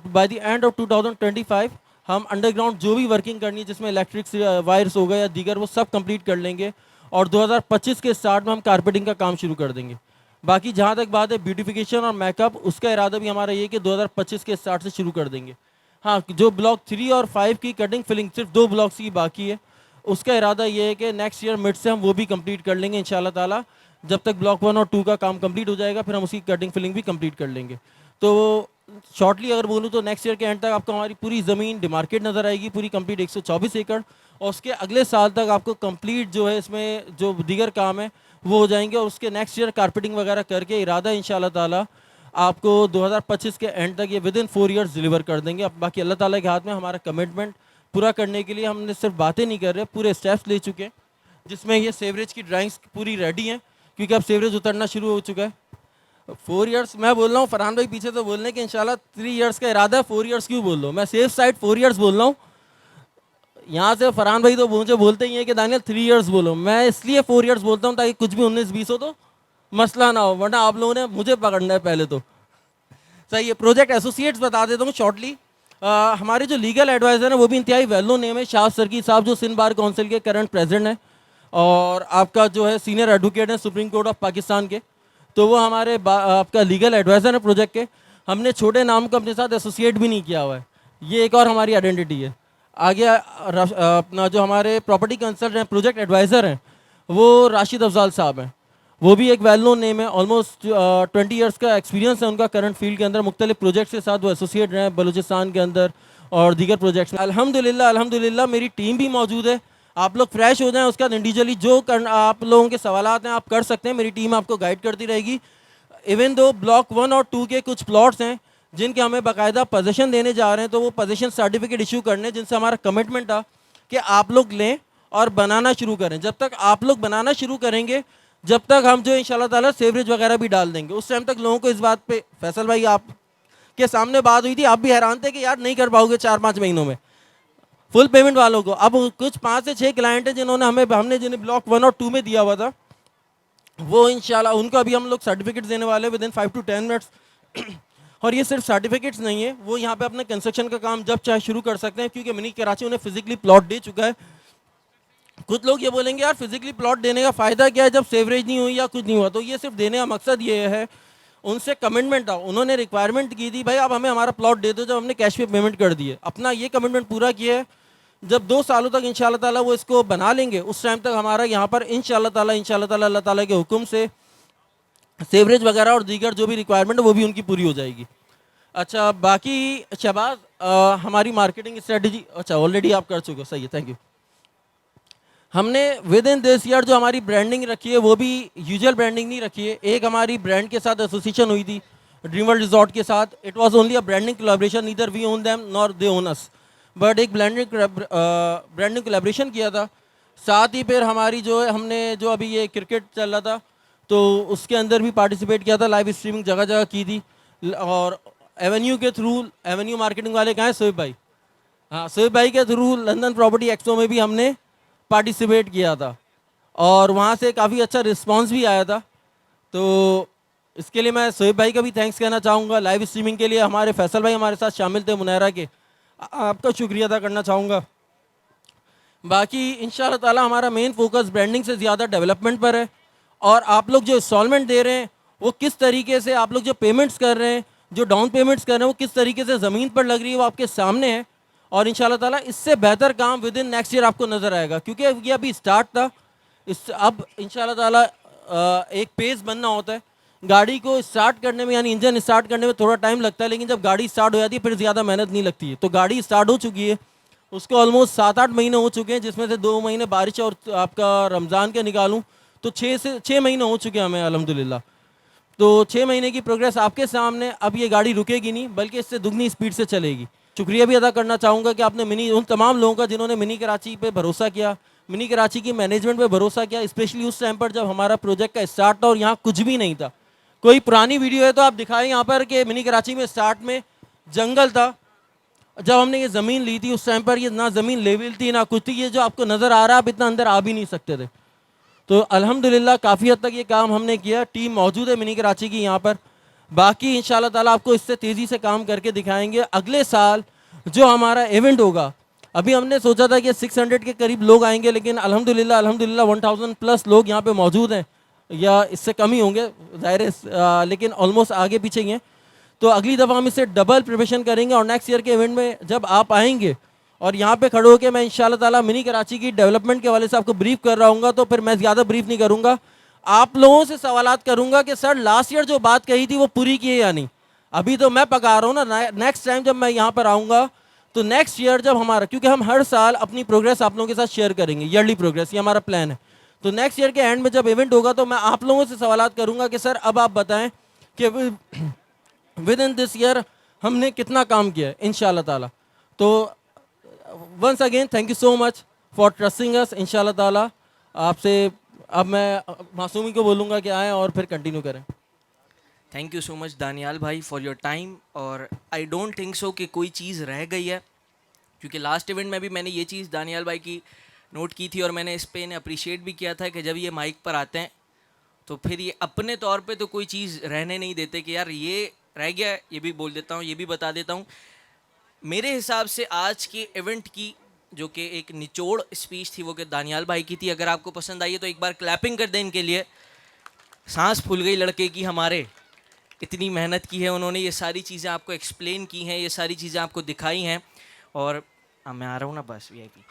बाय द एंड ऑफ 2025 हम अंडरग्राउंड जो भी वर्किंग करनी है जिसमें इलेक्ट्रिक वायर्स होगा या दीगर, वो सब कंप्लीट कर लेंगे, और 2025 के स्टार्ट में हम कारपेटिंग का काम शुरू कर देंगे। बाकी जहाँ तक बात है ब्यूटिफिकेशन और मेकअप, उसका इरादा भी हमारा ये कि 2025 के स्टार्ट से शुरू कर देंगे। हाँ जो ब्लॉक 3 और 5 की कटिंग फिलिंग सिर्फ 2 ब्लॉक्स की बाकी है, उसका इरादा ये है कि नेक्स्ट ईयर मिड से हम वो भी कंप्लीट कर लेंगे इंशाल्लाह ताला। जब तक ब्लॉक 1 और 2 का काम कंप्लीट हो जाएगा फिर हम उसकी कटिंग फिलिंग भी कंप्लीट कर लेंगे। तो शॉर्टली अगर बोलूँ तो नेक्स्ट ईयर के एंड तक आपको हमारी पूरी ज़मीन डिमार्केट नज़र आएगी, पूरी कंप्लीट 124 एकड़, और उसके अगले साल तक आपको कंप्लीट जो है इसमें जो दीगर काम है वो हो जाएंगे, और उसके नेक्स्ट ईयर कारपेटिंग वगैरह करके इरादा इंशाल्लाह ताला आपको 2025 के एंड तक ये विदिन 4 ईयर्स डिलीवर कर देंगे। अब बाकी अल्लाह ताला के हाथ में, हमारा कमिटमेंट पूरा करने के लिए हमने सिर्फ बातें नहीं कर रहे, पूरे स्टेप्स ले चुके हैं, जिसमें ये सेवरेज की ड्राइंग्स पूरी रेडी हैं, क्योंकि अब सेवरेज उतरना शुरू हो चुका है। 4 ईयर्स मैं बोल रहा हूँ, फरहान भाई पीछे तो बोल रहे हैं कि इंशाल्लाह 3 ईयर्स का इरादा है, 4 ईयर्स क्यों बोल रहा हूँ, मैं सेफ साइड 4 ईयर्स बोल रहा हूँ। यहाँ से फरहान भाई तो मुझे बोलते ही हैं कि दानियल 3 ईयर्स बोलो, मैं इसलिए 4 ईयर्स बोलता हूँ ताकि कुछ भी 19-20 हो तो मसला ना हो, वरना आप लोगों ने मुझे पकड़ना है पहले तो, सही है। प्रोजेक्ट एसोसिएट्स बता देता हूँ शॉर्टली। हमारे जो लीगल एडवाइज़र हैं वो भी इंतहाई वेल नोन नेम है, शाह सरकी साहब, जो सिंध बार काउंसिल के करंट प्रेसिडेंट हैं, और आपका जो है सीनियर एडवोकेट हैं सुप्रीम कोर्ट ऑफ पाकिस्तान के, तो वो हमारे आपका लीगल एडवाइज़र है प्रोजेक्ट के। हमने छोटे नाम को अपने साथ एसोसिएट भी नहीं किया हुआ है, ये एक और हमारी आइडेंटिटी है। आगे अपना जो हमारे प्रॉपर्टी कंसल्टेंट हैं, प्रोजेक्ट एडवाइज़र हैं, वो राशिद अफजाल साहब हैं। वो भी एक वेल नोन नेम है, ऑलमोस्ट 20 ईयर्स का एक्सपीरियंस है उनका करंट फील्ड के अंदर। मुख्तलिफ प्रोजेक्ट्स के साथ वो एसोसिएट रहे हैं बलूचिस्तान के अंदर और दीगर प्रोजेक्ट्स में। अल्हम्दुलिल्लाह अल्हम्दुलिल्लाह मेरी टीम भी मौजूद है। आप लोग फ्रेश हो जाएं, उसके बाद इंडिविजुअली जो आप लोगों के सवालात हैं आप कर सकते हैं, मेरी टीम आपको गाइड करती रहेगी। इवन दो ब्लॉक 1 और 2 के कुछ प्लॉट्स हैं जिनके हमें बाकायदा पोजीशन देने जा रहे हैं, तो वो पोजीशन सर्टिफिकेट इशू करने, जिनसे हमारा कमिटमेंट था कि आप लोग लें और बनाना शुरू करें। जब तक आप लोग बनाना शुरू करेंगे, जब तक हम जो इंशाल्लाह ताला सेवरेज वगैरह भी डाल देंगे, उस टाइम तक लोगों को इस बात पे, फैसल भाई आप के सामने बात हुई थी, आप भी हैरान थे कि यार नहीं कर पाओगे 4-5 महीनों में फुल पेमेंट वालों को। अब कुछ 5 से 6 क्लाइंट हैं जिन्होंने हमने जिन्हें ब्लॉक 1 और 2 में दिया हुआ था, वो इंशाल्लाह उनको अभी हम लोग सर्टिफिकेट्स देने वाले विद इन 5 to 10 मिनट्स। और ये सिर्फ सर्टिफिकेट्स नहीं है, वो यहाँ पे अपने कंस्ट्रक्शन का काम जब चाहे शुरू कर सकते हैं, क्योंकि मिनी कराची उन्हें फिजिकली प्लॉट दे चुका है। कुछ लोग ये बोलेंगे यार फिजिकली प्लॉट देने का फ़ायदा क्या है जब सेवरेज नहीं हुई या कुछ नहीं हुआ, तो ये सिर्फ देने का मकसद ये है, उनसे कमिटमेंट था, उन्होंने रिक्वायरमेंट की थी भाई आप हमें हमारा प्लॉट दे दो, जब हमने कैश पे पेमेंट कर दी है, अपना ये कमिटमेंट पूरा किया है। जब 2 सालों तक इंशाल्लाह ताला वो इसको बना लेंगे, उस टाइम तक हमारा यहाँ पर इंशाल्लाह ताला अल्लाह ताला के हुक्म से सेवरेज वगैरह और दीगर जो भी रिक्वायरमेंट है वो भी उनकी पूरी हो जाएगी। अच्छा, बाकी शहबाज हमारी मार्केटिंग स्ट्रेटजी, अच्छा ऑलरेडी आप कर चुके हो, सही है, थैंक यू। हमने विद इन दिस ईयर जो हमारी ब्रांडिंग रखी है वो भी यूजुअल ब्रांडिंग नहीं रखी है। एक हमारी ब्रांड के साथ एसोसिएशन हुई थी ड्रीम वर्ल्ड रिजॉर्ट के साथ। It was only a branding collaboration, neither we own them nor they own us, but एक ब्रांडिंग कोलैबोरेशन किया था। साथ ही फिर हमारी जो है, हमने जो अभी ये क्रिकेट चल रहा था तो उसके अंदर भी पार्टिसिपेट किया था, लाइव स्ट्रीमिंग जगह जगह की थी। और एवेन्यू के थ्रू, एवेन्यू मार्केटिंग वाले कहाँ हैं, सोहेब भाई, हाँ सोहेब भाई के थ्रू लंदन प्रॉपर्टी एक्सपो में भी हमने पार्टिसिपेट किया था और वहाँ से काफ़ी अच्छा रिस्पांस भी आया था। तो इसके लिए मैं सोहेब भाई का भी थैंक्स कहना चाहूँगा। लाइव स्ट्रीमिंग के लिए हमारे फैसल भाई हमारे साथ शामिल थे मुनैरा के, आपका शुक्रिया अदा करना चाहूँगा। बाकी इंशाल्लाह ताला हमारा मेन फोकस ब्रांडिंग से ज़्यादा डेवलपमेंट पर है। और आप लोग जो इंस्टॉलमेंट दे रहे हैं वो किस तरीके से, आप लोग जो पेमेंट्स कर रहे हैं, जो डाउन पेमेंट्स कर रहे हैं, वो किस तरीके से ज़मीन पर लग रही है वो आपके सामने है। और इंशाल्लाह ताला इससे बेहतर काम विद इन नेक्स्ट ईयर आपको नज़र आएगा, क्योंकि ये अभी स्टार्ट था। इस अब इंशाल्लाह ताला एक पेस बनना होता है। गाड़ी को स्टार्ट करने में, यानी इंजन स्टार्ट करने में थोड़ा टाइम लगता है, लेकिन जब गाड़ी स्टार्ट हो जाती है फिर ज़्यादा मेहनत नहीं लगती है। तो गाड़ी स्टार्ट हो चुकी है, उसको ऑलमोस्ट 7-8 महीने हो चुके हैं, जिसमें से 2 महीने बारिश और आपका रमज़ान के निकालूँ तो 6 महीने हो चुके हैं हमें अल्हम्दुलिल्लाह। तो 6 महीने की प्रोग्रेस आपके सामने। अब ये गाड़ी रुकेगी नहीं, बल्कि इससे दुगनी स्पीड से चलेगी। शुक्रिया भी अदा करना चाहूँगा कि आपने उन तमाम लोगों का जिन्होंने मिनी कराची पे भरोसा किया, मिनी कराची की मैनेजमेंट पे भरोसा किया, स्पेशली उस टाइम पर जब हमारा प्रोजेक्ट का स्टार्ट था और यहाँ कुछ भी नहीं था। कोई पुरानी वीडियो है तो आप दिखाएं यहाँ पर कि मिनी कराची में स्टार्ट में जंगल था। जब हमने ये ज़मीन ली थी उस टाइम पर ये ना ज़मीन लेवल थी ना कुछ थी। ये जो आपको नज़र आ रहा है आप इतना अंदर आ भी नहीं सकते थे। तो अल्हम्दुलिल्लाह काफ़ी हद तक ये काम हमने किया। टीम मौजूद है मिनी कराची की यहाँ पर। बाकी इंशाल्लाह ताला आपको इससे तेज़ी से काम करके दिखाएंगे। अगले साल जो हमारा इवेंट होगा, अभी हमने सोचा था कि 600 के करीब लोग आएंगे, लेकिन अल्हम्दुलिल्लाह 1000 प्लस लोग यहाँ पे मौजूद हैं, या इससे कम ही होंगे ज़ाहिर है, लेकिन ऑलमोस्ट आगे पीछे ही हैं। तो अगली दफ़ा हम इससे डबल प्रिपरेशन करेंगे और नेक्स्ट ईयर के इवेंट में जब आप आएंगे और यहाँ पे खड़े होकर मैं इंशाल्लाह ताला मिनी कराची की डेवलपमेंट के वाले से आपको ब्रीफ कर रहा हूँ, तो फिर मैं ज़्यादा ब्रीफ नहीं करूँगा, आप लोगों से सवालात करूँगा कि सर लास्ट ईयर जो बात कही थी वो पूरी की है या नहीं। अभी तो मैं पका रहा हूँ ना, नेक्स्ट टाइम जब मैं यहाँ पर आऊँगा तो नेक्स्ट ईयर जब हमारा, क्योंकि हम हर साल अपनी प्रोग्रेस आप लोगों के साथ शेयर करेंगे, ईयरली प्रोग्रेस, ये हमारा प्लान है। तो नेक्स्ट ईयर के एंड में जब इवेंट होगा तो मैं आप लोगों से सवालात करूँगा कि सर अब आप बताएं कि विद इन दिस ईयर हमने कितना काम किया है इंशाल्लाह ताला। तो once again thank you so much for trusting us. इंशाल्लाह ताला आपसे अब मैं मासूमी को बोलूँगा कि आएँ और फिर कंटिन्यू करें। Thank you so much Daniyal भाई फॉर योर टाइम। और आई डोंट थिंक सो कि कोई चीज़ रह गई है, क्योंकि लास्ट इवेंट में भी मैंने ये चीज़ दानियाल भाई की नोट की थी और मैंने इस पे इन्हें अप्रिशिएट भी किया था कि जब ये माइक पर आते हैं तो फिर ये अपने तौर पे तो कोई चीज़ रहने नहीं देते कि यार ये रह गया है, ये भी बोल देता हूँ, ये भी बता देता हूँ। मेरे हिसाब से आज के इवेंट की जो कि एक निचोड़ स्पीच थी वो कि दानियाल भाई की थी। अगर आपको पसंद आई है तो एक बार क्लैपिंग कर दें इनके लिए। सांस फूल गई लड़के की हमारे। इतनी मेहनत की है उन्होंने, ये सारी चीज़ें आपको एक्सप्लेन की हैं, ये सारी चीज़ें आपको दिखाई हैं। और मैं आ रहा हूँ ना बस वीआईपी।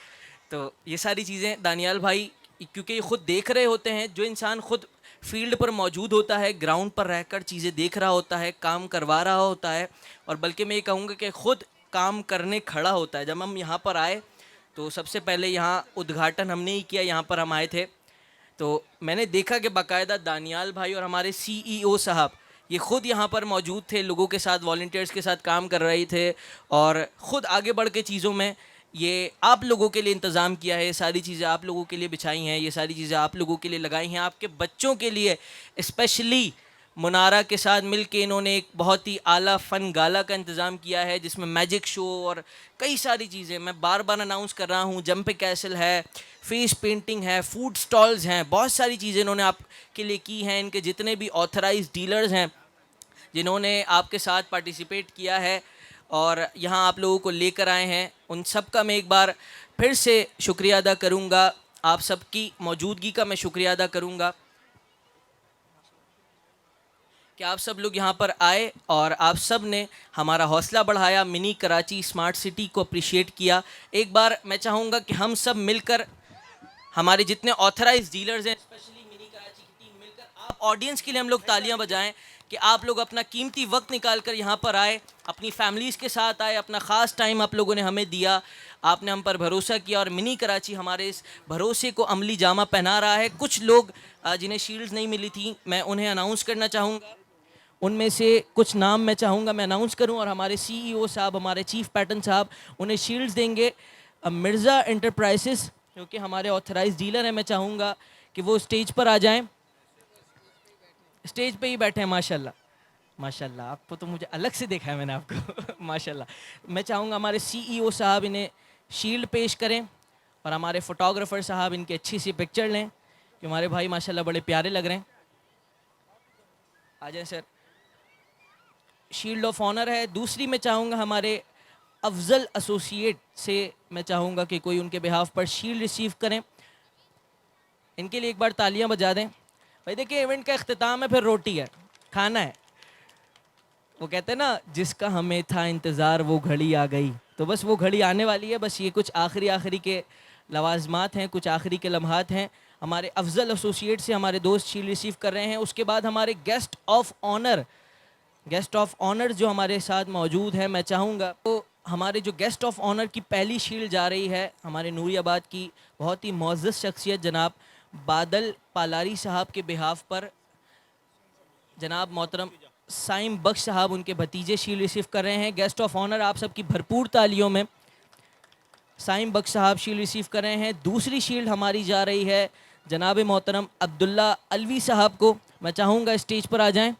तो ये सारी चीज़ें दानियाल भाई, क्योंकि ये खुद देख रहे होते हैं, जो इंसान खुद फील्ड पर मौजूद होता है, ग्राउंड पर रहकर चीज़ें देख रहा होता है, काम करवा रहा होता है, और बल्कि मैं ये कहूँगा कि खुद काम करने खड़ा होता है। जब हम यहाँ पर आए तो सबसे पहले यहाँ उद्घाटन हमने ही किया, यहाँ पर हम आए थे तो मैंने देखा कि बाकायदा दानियाल भाई और हमारे सीईओ साहब ये ख़ुद यहाँ पर मौजूद थे, लोगों के साथ, वॉल्टियर्स के साथ काम कर रहे थे, और ख़ुद आगे बढ़ के चीज़ों में ये आप लोगों के लिए इंतज़ाम किया है, ये सारी चीज़ें आप लोगों के लिए बिछाई हैं, ये सारी चीज़ें आप लोगों के लिए लगाई हैं, आपके बच्चों के लिए स्पेशली मुनारा के साथ मिलके इन्होंने एक बहुत ही आला फ़न गाला का इंतज़ाम किया है, जिसमें मैजिक शो और कई सारी चीज़ें, मैं बार बार अनाउंस कर रहा हूँ, जंप कैसल है, फेस पेंटिंग है, फूड स्टॉल्स हैं, बहुत सारी चीज़ें इन्होंने आपके लिए की हैं। इनके जितने भी ऑथराइज्ड डीलर्स हैं जिन्होंने आपके साथ पार्टिसिपेट किया है और यहाँ आप लोगों को लेकर आए हैं, उन सब का मैं एक बार फिर से शुक्रिया अदा करूँगा। आप सबकी मौजूदगी का मैं शुक्रिया अदा करूँगा कि आप सब लोग यहाँ पर आए और आप सब ने हमारा हौसला बढ़ाया, मिनी कराची स्मार्ट सिटी को अप्रिशिएट किया। एक बार मैं चाहूँगा कि हम सब मिलकर, हमारे जितने ऑथराइज्ड डीलर्स हैं, स्पेशली मिनी कराची की टीम मिलकर, आप ऑडियंस के लिए हम लोग तालियां बजाएं कि आप लोग अपना कीमती वक्त निकाल कर यहाँ पर आए, अपनी फैमिलीज़ के साथ आए, अपना ख़ास टाइम आप लोगों ने हमें दिया, आपने हम पर भरोसा किया और मिनी कराची हमारे इस भरोसे को अमली जामा पहना रहा है। कुछ लोग जिन्हें शील्ड्स नहीं मिली थी, मैं उन्हें अनाउंस करना चाहूँगा। उनमें से कुछ नाम मैं चाहूँगा मैं अनाउंस करूँ और हमारे सीईओ साहब, हमारे चीफ पैटर्न साहब उन्हें शील्ड्स देंगे। मिर्ज़ा एंटरप्राइजेस जो कि हमारे ऑथराइज डीलर हैं, मैं चाहूँगा कि वो स्टेज पर आ जाएं। स्टेज पे ही बैठे हैं माशाल्लाह, माशाल्लाह, आपको तो मुझे अलग से देखा है मैंने आपको माशाल्लाह। मैं चाहूँगा हमारे सीईओ साहब इन्हें शील्ड पेश करें और हमारे फ़ोटोग्राफ़र साहब इनकी अच्छी सी पिक्चर लें कि हमारे भाई माशाल्लाह बड़े प्यारे लग रहे हैं। आ जाएँ सर। शील्ड ऑफ ऑनर है। दूसरी मैं चाहूँगा हमारे अफजल एसोसिएट से मैं चाहूँगा कि कोई उनके बिहाफ पर शील्ड रिसीव करें। इनके लिए एक बार तालियां बजा दें। भाई देखिए, इवेंट का इख्तिताम है, फिर रोटी है, खाना है। वो कहते हैं ना, जिसका हमें था इंतज़ार वो घड़ी आ गई, तो बस वो घड़ी आने वाली है। बस ये कुछ आखिरी के लवाजमात हैं, कुछ आखिरी के लम्हात हैं। हमारे अफजल एसोसिएट से हमारे दोस्त शील्ड रिसीव कर रहे हैं। उसके बाद हमारे गेस्ट ऑफ ऑनर जो हमारे साथ मौजूद है, मैं चाहूँगा तो हमारे जो गेस्ट ऑफ ऑनर की पहली शील्ड जा रही है हमारे नूरियाबाद की बहुत ही मुअज़्ज़ज़ शख्सियत जनाब बादल पालारी साहब के बिहाफ पर जनाब मोहतरम साइम बख्श साहब, उनके भतीजे शील्ड रिसीव कर रहे हैं। गेस्ट ऑफ ऑनर आप सबकी भरपूर तालियों में साइम बख्श साहब शील्ड रिसीव कर रहे हैं। दूसरी शील्ड हमारी जा रही है जनाब मोहतरम अब्दुल्ला अलवी साहब को। मैं चाहूँगा स्टेज पर आ जाएं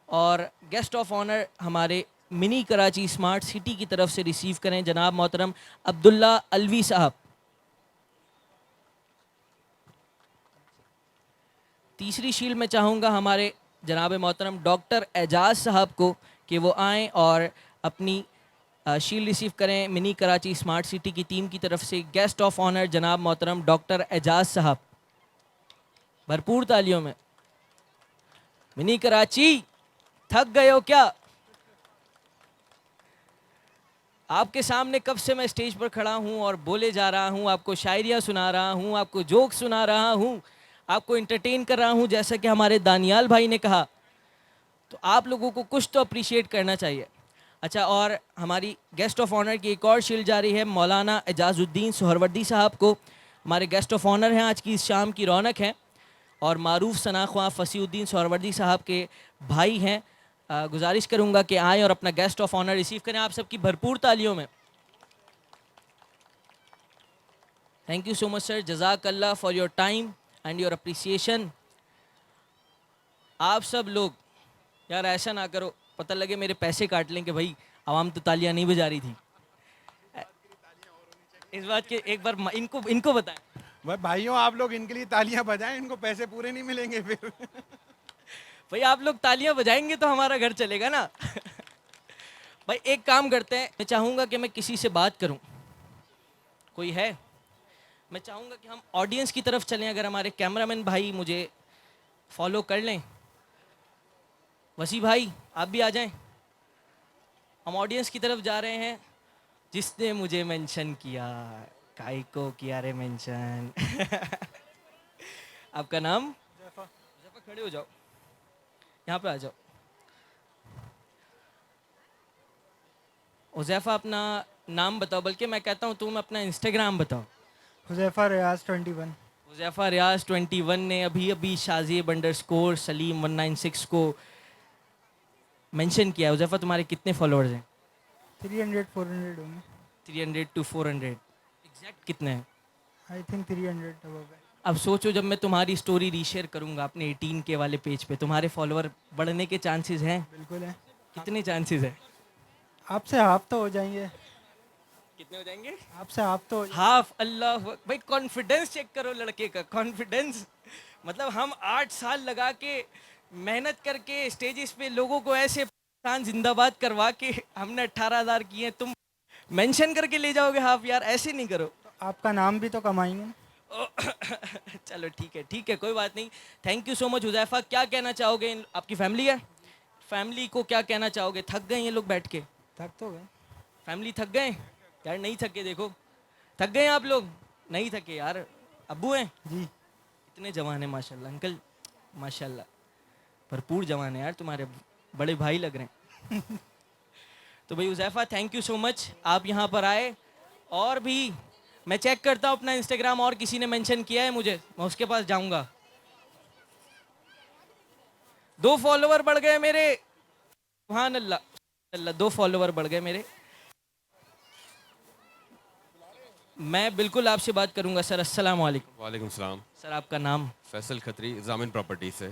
और गेस्ट ऑफ ऑनर हमारे मिनी कराची स्मार्ट सिटी की तरफ से रिसीव करें जनाब मोहतरम अब्दुल्ला अलवी साहब। तीसरी शील्ड मैं चाहूँगा हमारे जनाब मोहतरम डॉक्टर एजाज साहब को कि वो आएँ और अपनी शील्ड रिसीव करें मिनी कराची स्मार्ट सिटी की टीम की तरफ से। गेस्ट ऑफ ऑनर जनाब मोहतरम डॉक्टर एजाज साहब, भरपूर तालियों में। मिनी कराची थक गए हो क्या? आपके सामने कब से मैं स्टेज पर खड़ा हूँ और बोले जा रहा हूँ, आपको शायरियाँ सुना रहा हूँ, आपको जोक सुना रहा हूँ, आपको इंटरटेन कर रहा हूँ, जैसा कि हमारे दानियाल भाई ने कहा। तो आप लोगों को कुछ तो अप्रिशिएट करना चाहिए। अच्छा, और हमारी गेस्ट ऑफ ऑनर की एक और शील्ड जारी है मौलाना एजाजुद्दीन सोहरवर्दी साहब को। हमारे गेस्ट ऑफ ऑनर हैं, आज की इस शाम की रौनक हैं और मारूफ सनाख्वा फसीउद्दीन सोहरवर्दी साहब के भाई हैं। गुजारिश करूंगा कि आएँ और अपना गेस्ट ऑफ ऑनर रिसीव करें आप सबकी भरपूर तालियों में। Thank you so much sir, जज़ाकल्लाह for your time and your appreciation. आप सब लोग यार ऐसा ना करो, पता लगे मेरे पैसे काट लें कि भाई आवाम तो तालियां नहीं बजा रही थी। इस बात के एक बार इनको बताएं। भाई भाइयों, आप लोग इनके लिए तालियां बजाएं, इनको पैसे पूरे नहीं मिलेंगे फिर। भाई आप लोग तालियां बजाएंगे तो हमारा घर चलेगा ना। भाई एक काम करते हैं, मैं चाहूँगा कि मैं किसी से बात करूँ, कोई है? मैं चाहूँगा कि हम ऑडियंस की तरफ चलें, अगर हमारे कैमरामैन भाई मुझे फॉलो कर लें। वसी भाई आप भी आ जाएं। हम ऑडियंस की तरफ जा रहे हैं। जिसने मुझे मेंशन किया, काई को किया रे मेंशन। आपका नाम? हुज़ैफा, खड़े हो जाओ, यहाँ पे आ जाओ। हुज़ैफा अपना नाम बताओ, बल्कि मैं कहता हूँ तुम अपना इंस्टाग्राम बताओ। हुज़ैफा रियाज 21। हुज़ैफा रियाज 21 ने अभी अभी शाज़िब अंडरस्कोर सलीम 196 को मेंशन किया। हुज़ैफा तुम्हारे कितने फॉलोअर्स हैं? 300-400 होंगे। 300 to 400 एग्जैक्ट कितने हैं? आई थिंक 300 अबव है। अब सोचो जब मैं तुम्हारी स्टोरी रीशेयर करूंगा अपने 18K वाले पेज पे, तुम्हारे फॉलोअर बढ़ने के चांसेस हैं? बिल्कुल है। कितने चांसेस हैं? आपसे हाफ तो हो जाएंगे। कितने हो जाएंगे? आपसे हाफ तो हो हाफ। अल्लाह भाई, कॉन्फिडेंस चेक करो लड़के का, कॉन्फिडेंस। मतलब हम 8 साल लगा के मेहनत करके स्टेजेस पे लोगों को ऐसे पाकिस्तान जिंदाबाद करवा के हमने 18,000 किए, तुम मेंशन करके ले जाओगे हाफ? यार ऐसे नहीं करो। आपका नाम भी तो कमाएंगे ना। चलो ठीक है, कोई बात नहीं। Thank you so much Huzaifa. क्या कहना चाहोगे? आपकी फैमिली है, फैमिली को क्या कहना चाहोगे? थक गए ये लोग बैठ के? थक तो गए। फैमिली थक गए? यार नहीं थके, देखो थक गए आप लोग? नहीं थके यार। अब्बू हैं? जी। इतने जवान हैं माशाल्लाह। अंकल माशाल्लाह भरपूर जवान है यार, तुम्हारे बड़े भाई लग रहे हैं। तो भाई Huzaifa thank you so much, आप यहाँ पर आए। और भी मैं चेक करता हूँ अपना इंस्टाग्राम, और किसी ने मेंशन किया है मुझे, मैं उसके पास जाऊंगा। 2 फॉलोवर बढ़ गए मेरे, सुभान अल्लाह, अल्लाह 2 फॉलोवर बढ़ गए मेरे। मैं बिल्कुल आपसे बात करूंगा सर। अस्सलाम वालेकुम। वालेकुम सलाम। सर आपका नाम? फैसल खत्री, जामिन प्रॉपर्टी से।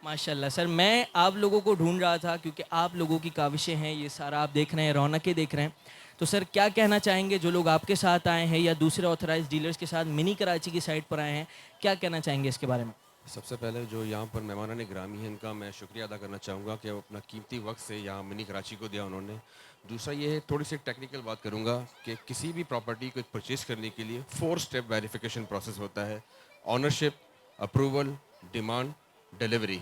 माशाल्लाह सर, मैं आप लोगों को ढूंढ रहा था क्योंकि आप लोगों की काविशें हैं, ये सारा आप देख रहे हैं, रौनकें देख रहे हैं। तो सर क्या कहना चाहेंगे जो लोग आपके साथ आए हैं या दूसरे ऑथराइज्ड डीलर्स के साथ मिनी कराची की साइट पर आए हैं, क्या कहना चाहेंगे इसके बारे में? सबसे पहले जो यहाँ पर मेहमानान ग्रामी हैं, इनका मैं शुक्रिया अदा करना चाहूँगा कि वो अपना कीमती वक्त से यहाँ मिनी कराची को दिया उन्होंने। दूसरा ये है, थोड़ी सी टेक्निकल बात करूँगा कि किसी भी प्रॉपर्टी को परचेज़ करने के लिए 4 स्टेप वेरिफिकेशन प्रोसेस होता है। Ownership, approval, demand, delivery.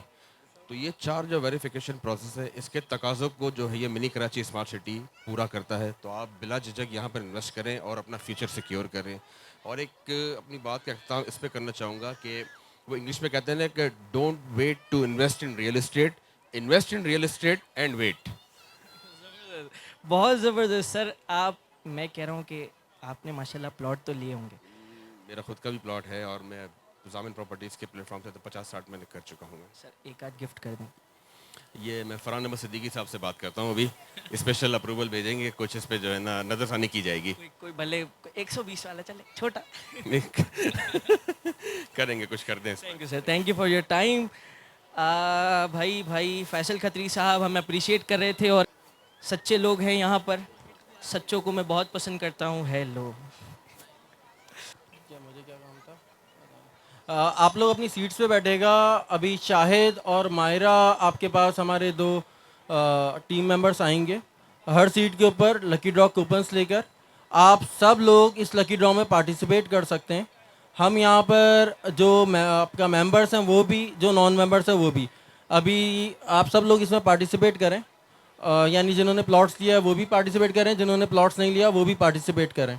तो ये 4 जो वेरिफिकेशन प्रोसेस है, इसके तकाज़ों को जो है ये मिनी कराची स्मार्ट सिटी पूरा करता है। तो आप बिला झिझक यहाँ पर इन्वेस्ट करें और अपना फ्यूचर सिक्योर करें। और एक अपनी बात का अख्ताम इस पर करना चाहूँगा कि वो इंग्लिश में कहते हैं ना कि don't wait to invest in real estate, invest in real estate and wait. बहुत ज़बरदस्त सर। आप, मैं कह रहा हूँ कि आपने माशाल्लाह प्लॉट तो लिए होंगे। मेरा खुद का भी प्लॉट है और मैं जामिन प्रॉपर्टीज़ के प्लेटफॉर्म से तो 50-60 मैंने कर चुका हूँ। सर एक आध गिफ्ट कर दें। ये मैं फरहान अहमद सिद्दीकी साहब से बात करता हूँ, अभी स्पेशल अप्रूवल भेजेंगे, कुछ इस पे जो है ना नज़रसानी की जाएगी। कोई भले 120 वाला चले, छोटा। करेंगे, कुछ कर दें। Thank you sir, thank you for your time. भाई फैसल खत्री साहब हम अप्रिशिएट कर रहे थे, और सच्चे लोग हैं यहाँ पर, सच्चों को मैं बहुत पसंद करता हूँ। हेलो, आप लोग अपनी सीट्स पे बैठेगा। अभी शाहिद और मायरा आपके पास, हमारे 2 टीम मेंबर्स आएंगे हर सीट के ऊपर लकी ड्रॉ कूपन्स लेकर। आप सब लोग इस लकी ड्रॉ में पार्टिसिपेट कर सकते हैं। हम यहाँ पर जो आपका मेंबर्स हैं वो भी, जो नॉन मेंबर्स हैं वो भी, अभी आप सब लोग इसमें पार्टिसिपेट करें। यानी जिन्होंने प्लॉट्स लिया है वो भी पार्टिसिपेट करें, जिन्होंने प्लॉट्स नहीं लिया वो भी पार्टिसिपेट करें।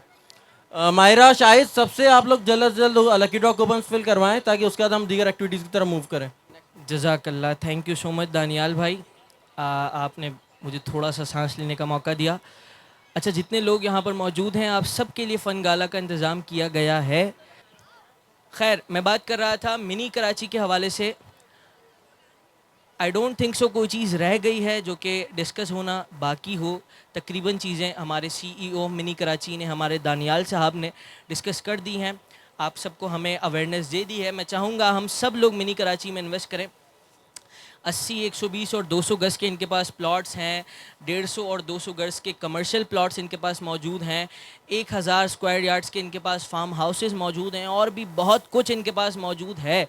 मायरा, शाहिद, सबसे आप लोग जल्द से जल्द लकी ड्रॉ कूपन्स फिल करवाएं ताकि उसके बाद हम दीगर एक्टिविटीज़ की तरफ मूव करें। जज़ाकल्लाह, thank you so much Daniyal भाई। आपने मुझे थोड़ा सा सांस लेने का मौका दिया। अच्छा, जितने लोग यहाँ पर मौजूद हैं, आप सब के लिए फ़न गाला का इंतज़ाम किया गया है। खैर, मैं बात कर रहा था मिनी कराची के हवाले से। आई डोंट थिंक सो कोई चीज़ रह गई है जो कि डिस्कस होना बाकी हो। तकरीबन चीज़ें हमारे CEO मिनी कराची ने, हमारे दानियाल साहब ने डिस्कस कर दी हैं। आप सबको हमें अवेयरनेस दे दी है। मैं चाहूँगा हम सब लोग मिनी कराची में इन्वेस्ट करें। 80, 120 और 200 गज़ के इनके पास प्लॉट्स हैं। 150 और 200 गज़ के कमर्शियल प्लॉट्स इनके पास मौजूद हैं। 1000 स्क्वायर यार्ड्स के इनके पास फार्म हाउसेस मौजूद हैं, और भी बहुत कुछ इनके पास मौजूद है।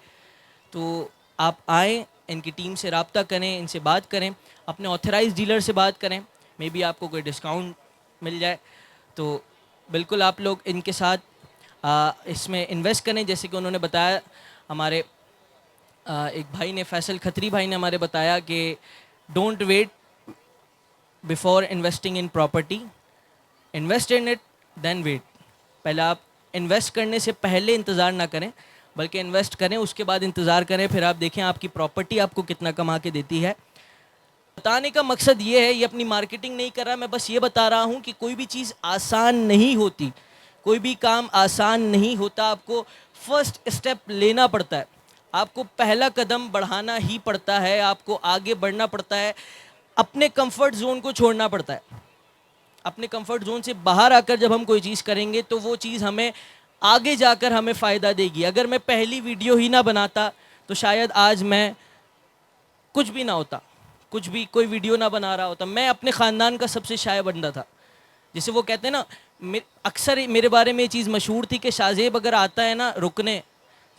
तो आप आएँ, इनकी टीम से रब्ता करें, इनसे बात करें, अपने ऑथराइज्ड डीलर से बात करें, मे बी आपको कोई डिस्काउंट मिल जाए। तो बिल्कुल आप लोग इनके साथ इसमें इन्वेस्ट करें। जैसे कि उन्होंने बताया, हमारे एक भाई ने, फैसल खत्री भाई ने हमारे बताया कि don't wait before investing in property, invest in it then wait. पहले आप इन्वेस्ट करने से पहले इंतज़ार ना करें, बल्कि इन्वेस्ट करें उसके बाद इंतज़ार करें, फिर आप देखें आपकी प्रॉपर्टी आपको कितना कमा के देती है। बताने का मकसद ये है, ये अपनी मार्केटिंग नहीं कर रहा, मैं बस ये बता रहा हूँ कि कोई भी चीज़ आसान नहीं होती, कोई भी काम आसान नहीं होता। आपको फर्स्ट स्टेप लेना पड़ता है, आपको पहला कदम बढ़ाना ही पड़ता है, आपको आगे बढ़ना पड़ता है, अपने कंफर्ट जोन को छोड़ना पड़ता है। अपने कंफर्ट जोन से बाहर आकर जब हम कोई चीज़ करेंगे तो वो चीज़ हमें आगे जाकर हमें फ़ायदा देगी। अगर मैं पहली वीडियो ही ना बनाता तो शायद आज मैं कुछ भी ना होता, कुछ भी कोई वीडियो ना बना रहा होता। मैं अपने ख़ानदान का सबसे शाय बंदा था। जैसे वो कहते हैं ना, अक्सर मेरे बारे में ये चीज़ मशहूर थी कि शाहजेब अगर आता है ना रुकने,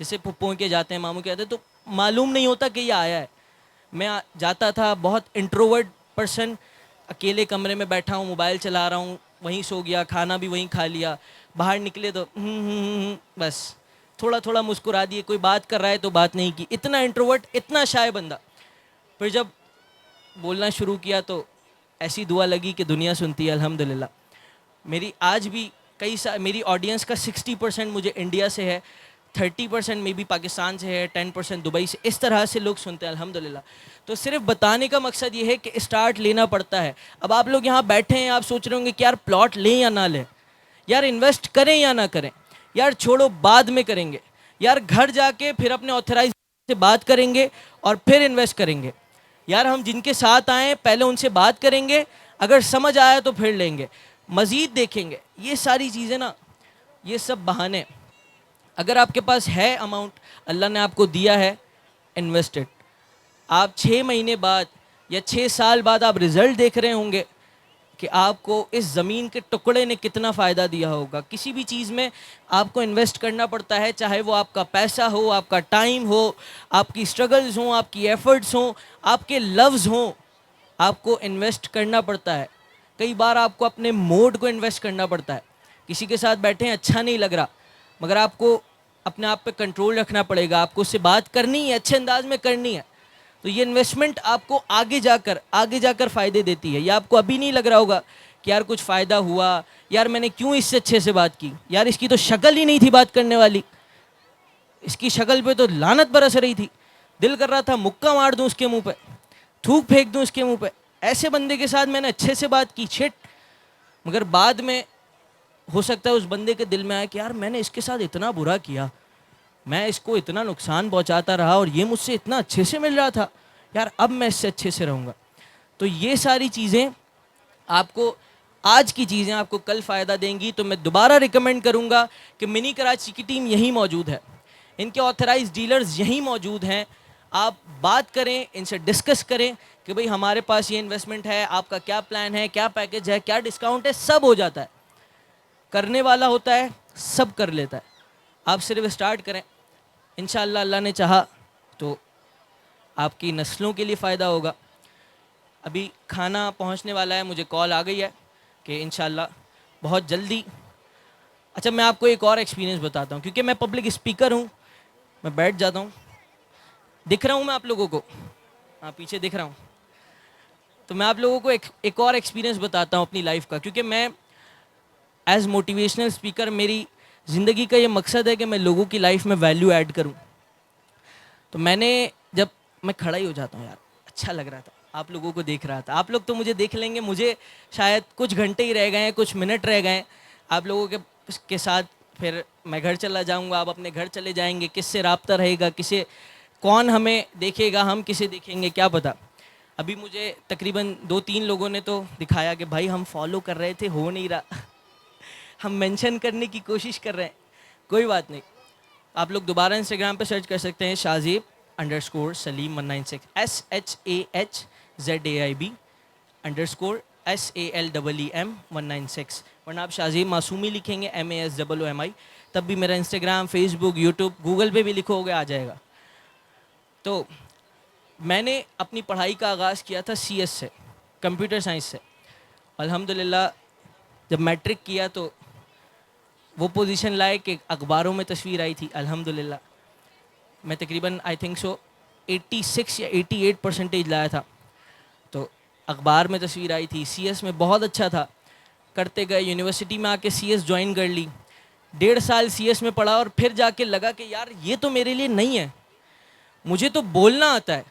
जैसे पुप्पों के जाते हैं, मामू के आते हैं, तो मालूम नहीं होता कि ये आया है। मैं जाता था, बहुत इंट्रोवर्ट पर्सन, अकेले कमरे में बैठा हूँ, मोबाइल चला रहा हूँ, वहीं सो गया, खाना भी वहीं खा लिया, बाहर निकले तो बस थोड़ा थोड़ा मुस्कुरा दिए, कोई बात कर रहा है तो बात नहीं की। इतना इंट्रोवर्ट, इतना शाय बंदा। फिर जब बोलना शुरू किया तो ऐसी दुआ लगी कि दुनिया सुनती है, अल्हम्दुलिल्लाह। मेरी आज भी मेरी ऑडियंस का 60% मुझे इंडिया से है, 30% मे बी पाकिस्तान से है, 10% दुबई से, इस तरह से लोग सुनते हैं, अल्हम्दुलिल्लाह। तो सिर्फ बताने का मकसद ये है कि स्टार्ट लेना पड़ता है। अब आप लोग यहाँ बैठे हैं, आप सोच रहे होंगे कि यार प्लॉट लें या ना लें, यार इन्वेस्ट करें या ना करें, यार छोड़ो बाद में करेंगे, यार घर जाके फिर अपने ऑथराइज से बात करेंगे और फिर इन्वेस्ट करेंगे, यार हम जिनके साथ आए पहले उनसे बात करेंगे, अगर समझ आया तो फिर लेंगे, मज़ीद देखेंगे। ये सारी चीज़ें ना, ये सब बहाने। अगर आपके पास है अमाउंट, अल्लाह ने आपको दिया है, इन्वेस्टेड, आप 6 महीने बाद या 6 साल बाद आप रिज़ल्ट देख रहे होंगे कि आपको इस ज़मीन के टुकड़े ने कितना फ़ायदा दिया होगा। किसी भी चीज़ में आपको इन्वेस्ट करना पड़ता है, चाहे वो आपका पैसा हो, आपका टाइम हो, आपकी स्ट्रगल्स हों, आपकी एफ़र्ट्स हों, आपके लव्स हों, आपको इन्वेस्ट करना पड़ता है। कई बार आपको अपने मूड को इन्वेस्ट करना पड़ता है। किसी के साथ बैठे हैं, अच्छा नहीं लग रहा, मगर आपको अपने आप पे कंट्रोल रखना पड़ेगा, आपको उससे बात करनी है, अच्छे अंदाज में करनी है। तो ये इन्वेस्टमेंट आपको आगे जाकर फ़ायदे देती है। ये आपको अभी नहीं लग रहा होगा कि यार कुछ फ़ायदा हुआ, यार मैंने क्यों इससे अच्छे से बात की, यार इसकी तो शक्ल ही नहीं थी बात करने वाली, इसकी शक्ल पे तो लानत बरस रही थी, दिल कर रहा था मुक्का मार दूँ उसके मुँह पे, थूक फेंक दूँ उसके मुँह पे, ऐसे बंदे के साथ मैंने अच्छे से बात की, छिट। मगर बाद में हो सकता है उस बंदे के दिल में आया कि यार मैंने इसके साथ इतना बुरा किया, मैं इसको इतना नुकसान पहुंचाता रहा और ये मुझसे इतना अच्छे से मिल रहा था, यार अब मैं इससे अच्छे से रहूँगा। तो ये सारी चीज़ें आपको, आज की चीज़ें आपको कल फ़ायदा देंगी। तो मैं दोबारा रिकमेंड करूँगा कि मिनी कराची की टीम यहीं मौजूद है, इनके ऑथराइज डीलर्स यहीं मौजूद हैं। आप बात करें, इनसे डिस्कस करें कि भाई हमारे पास ये इन्वेस्टमेंट है, आपका क्या प्लान है, क्या पैकेज है, क्या डिस्काउंट है, सब हो जाता है। करने वाला होता है, सब कर लेता है। आप सिर्फ स्टार्ट करें, इंशाअल्लाह अल्लाह ने चाहा तो आपकी नस्लों के लिए फ़ायदा होगा। अभी खाना पहुंचने वाला है, मुझे कॉल आ गई है कि इंशाअल्लाह बहुत जल्दी। अच्छा, मैं आपको एक और एक्सपीरियंस बताता हूँ, क्योंकि मैं पब्लिक स्पीकर हूँ, मैं बैठ जाता हूँ, दिख रहा हूँ मैं आप लोगों को, हाँ पीछे दिख रहा हूँ। तो मैं आप लोगों को एक और एक्सपीरियंस बताता हूँ अपनी लाइफ का, क्योंकि मैं एज मोटिवेशनल स्पीकर, मेरी ज़िंदगी का ये मकसद है कि मैं लोगों की लाइफ में वैल्यू ऐड करूं। तो मैंने, जब मैं खड़ा ही हो जाता हूं यार, अच्छा लग रहा था, आप लोगों को देख रहा था, आप लोग तो मुझे देख लेंगे, मुझे शायद कुछ घंटे ही रह गए हैं, कुछ मिनट रह गए हैं आप लोगों के साथ, फिर मैं घर चला जाऊंगा, आप अपने घर चले जाएंगे, किससे रब्ता रहेगा, कौन हमें देखेगा, हम किसे देखेंगे, क्या पता। अभी मुझे तकरीबन 2-3 लोगों ने तो दिखाया कि भाई हम फॉलो कर रहे थे, हो नहीं रहा हम मेंशन करने की कोशिश कर रहे हैं, कोई बात नहीं। आप लोग दोबारा इंस्टाग्राम पे सर्च कर सकते हैं, शाहजेब_सलीम 196, SHAHZAIB_SALEEM 196, वरना आप शाहजेब मासूमी लिखेंगे MASOOMI, तब भी मेरा इंस्टाग्राम, फेसबुक, यूट्यूब, गूगल पे भी लिखोगे आ जाएगा। तो मैंने अपनी पढ़ाई का आगाज़ किया था CS से, कंप्यूटर साइंस से। अल्हम्दुलिल्लाह जब मैट्रिक किया तो वो पोजीशन लाए कि अखबारों में तस्वीर आई थी, अल्हम्दुलिल्लाह मैं तकरीबन आई थिंक सो 86 या 88% लाया था। अखबार में तस्वीर आई थी, सीएस में बहुत अच्छा था, करते गए, यूनिवर्सिटी में आके सीएस ज्वाइन कर ली, 1.5 साल सीएस में पढ़ा और फिर जाके लगा कि यार ये तो मेरे लिए नहीं है, मुझे तो बोलना आता है,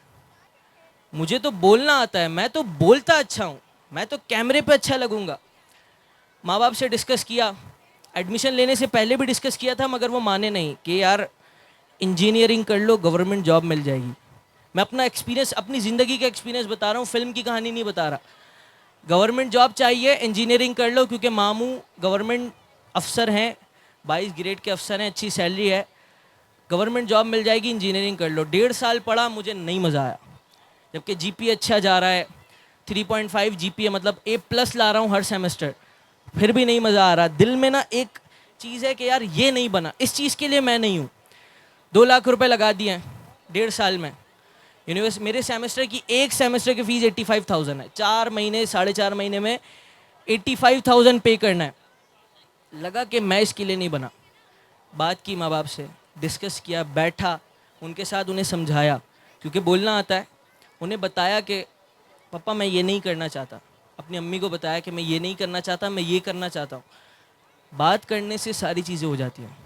मुझे तो बोलना आता है, मैं तो बोलता अच्छा हूँ, मैं तो कैमरे पे अच्छा लगूंगा। माँ बाप से डिस्कस किया, एडमिशन लेने से पहले भी डिस्कस किया था, मगर वो माने नहीं कि यार इंजीनियरिंग कर लो, गवर्नमेंट जॉब मिल जाएगी। मैं अपना एक्सपीरियंस, अपनी ज़िंदगी का एक्सपीरियंस बता रहा हूँ, फिल्म की कहानी नहीं बता रहा। गवर्नमेंट जॉब चाहिए, इंजीनियरिंग कर लो, क्योंकि मामू गवर्नमेंट अफसर हैं, 22 ग्रेड के अफसर हैं, अच्छी सैलरी है, गवर्नमेंट जॉब मिल जाएगी, इंजीनियरिंग कर लो। 1.5 साल पढ़ा, मुझे नहीं मज़ा आया, जबकि जीपीए अच्छा जा रहा है, 3.5 जीपीए, मतलब A+ ला रहा हूँ हर सेमेस्टर, फिर भी नहीं मज़ा आ रहा। दिल में ना एक चीज़ है कि यार ये नहीं बना, इस चीज़ के लिए मैं नहीं हूँ। 2 लाख रुपए लगा दिए हैं 1.5 साल में। मेरे सेमेस्टर की, एक सेमेस्टर की फ़ीस 85,000 है, 4 महीने 4.5 महीने में 85,000 पे करना है। लगा कि मैं इसके लिए नहीं बना। बात की माँ बाप से, डिस्कस किया, बैठा उनके साथ, उन्हें समझाया, क्योंकि बोलना आता है। उन्हें बताया कि पापा मैं ये नहीं करना चाहता, अपनी अम्मी को बताया कि मैं ये नहीं करना चाहता, मैं ये करना चाहता हूँ। बात करने से सारी चीज़ें हो जाती हैं।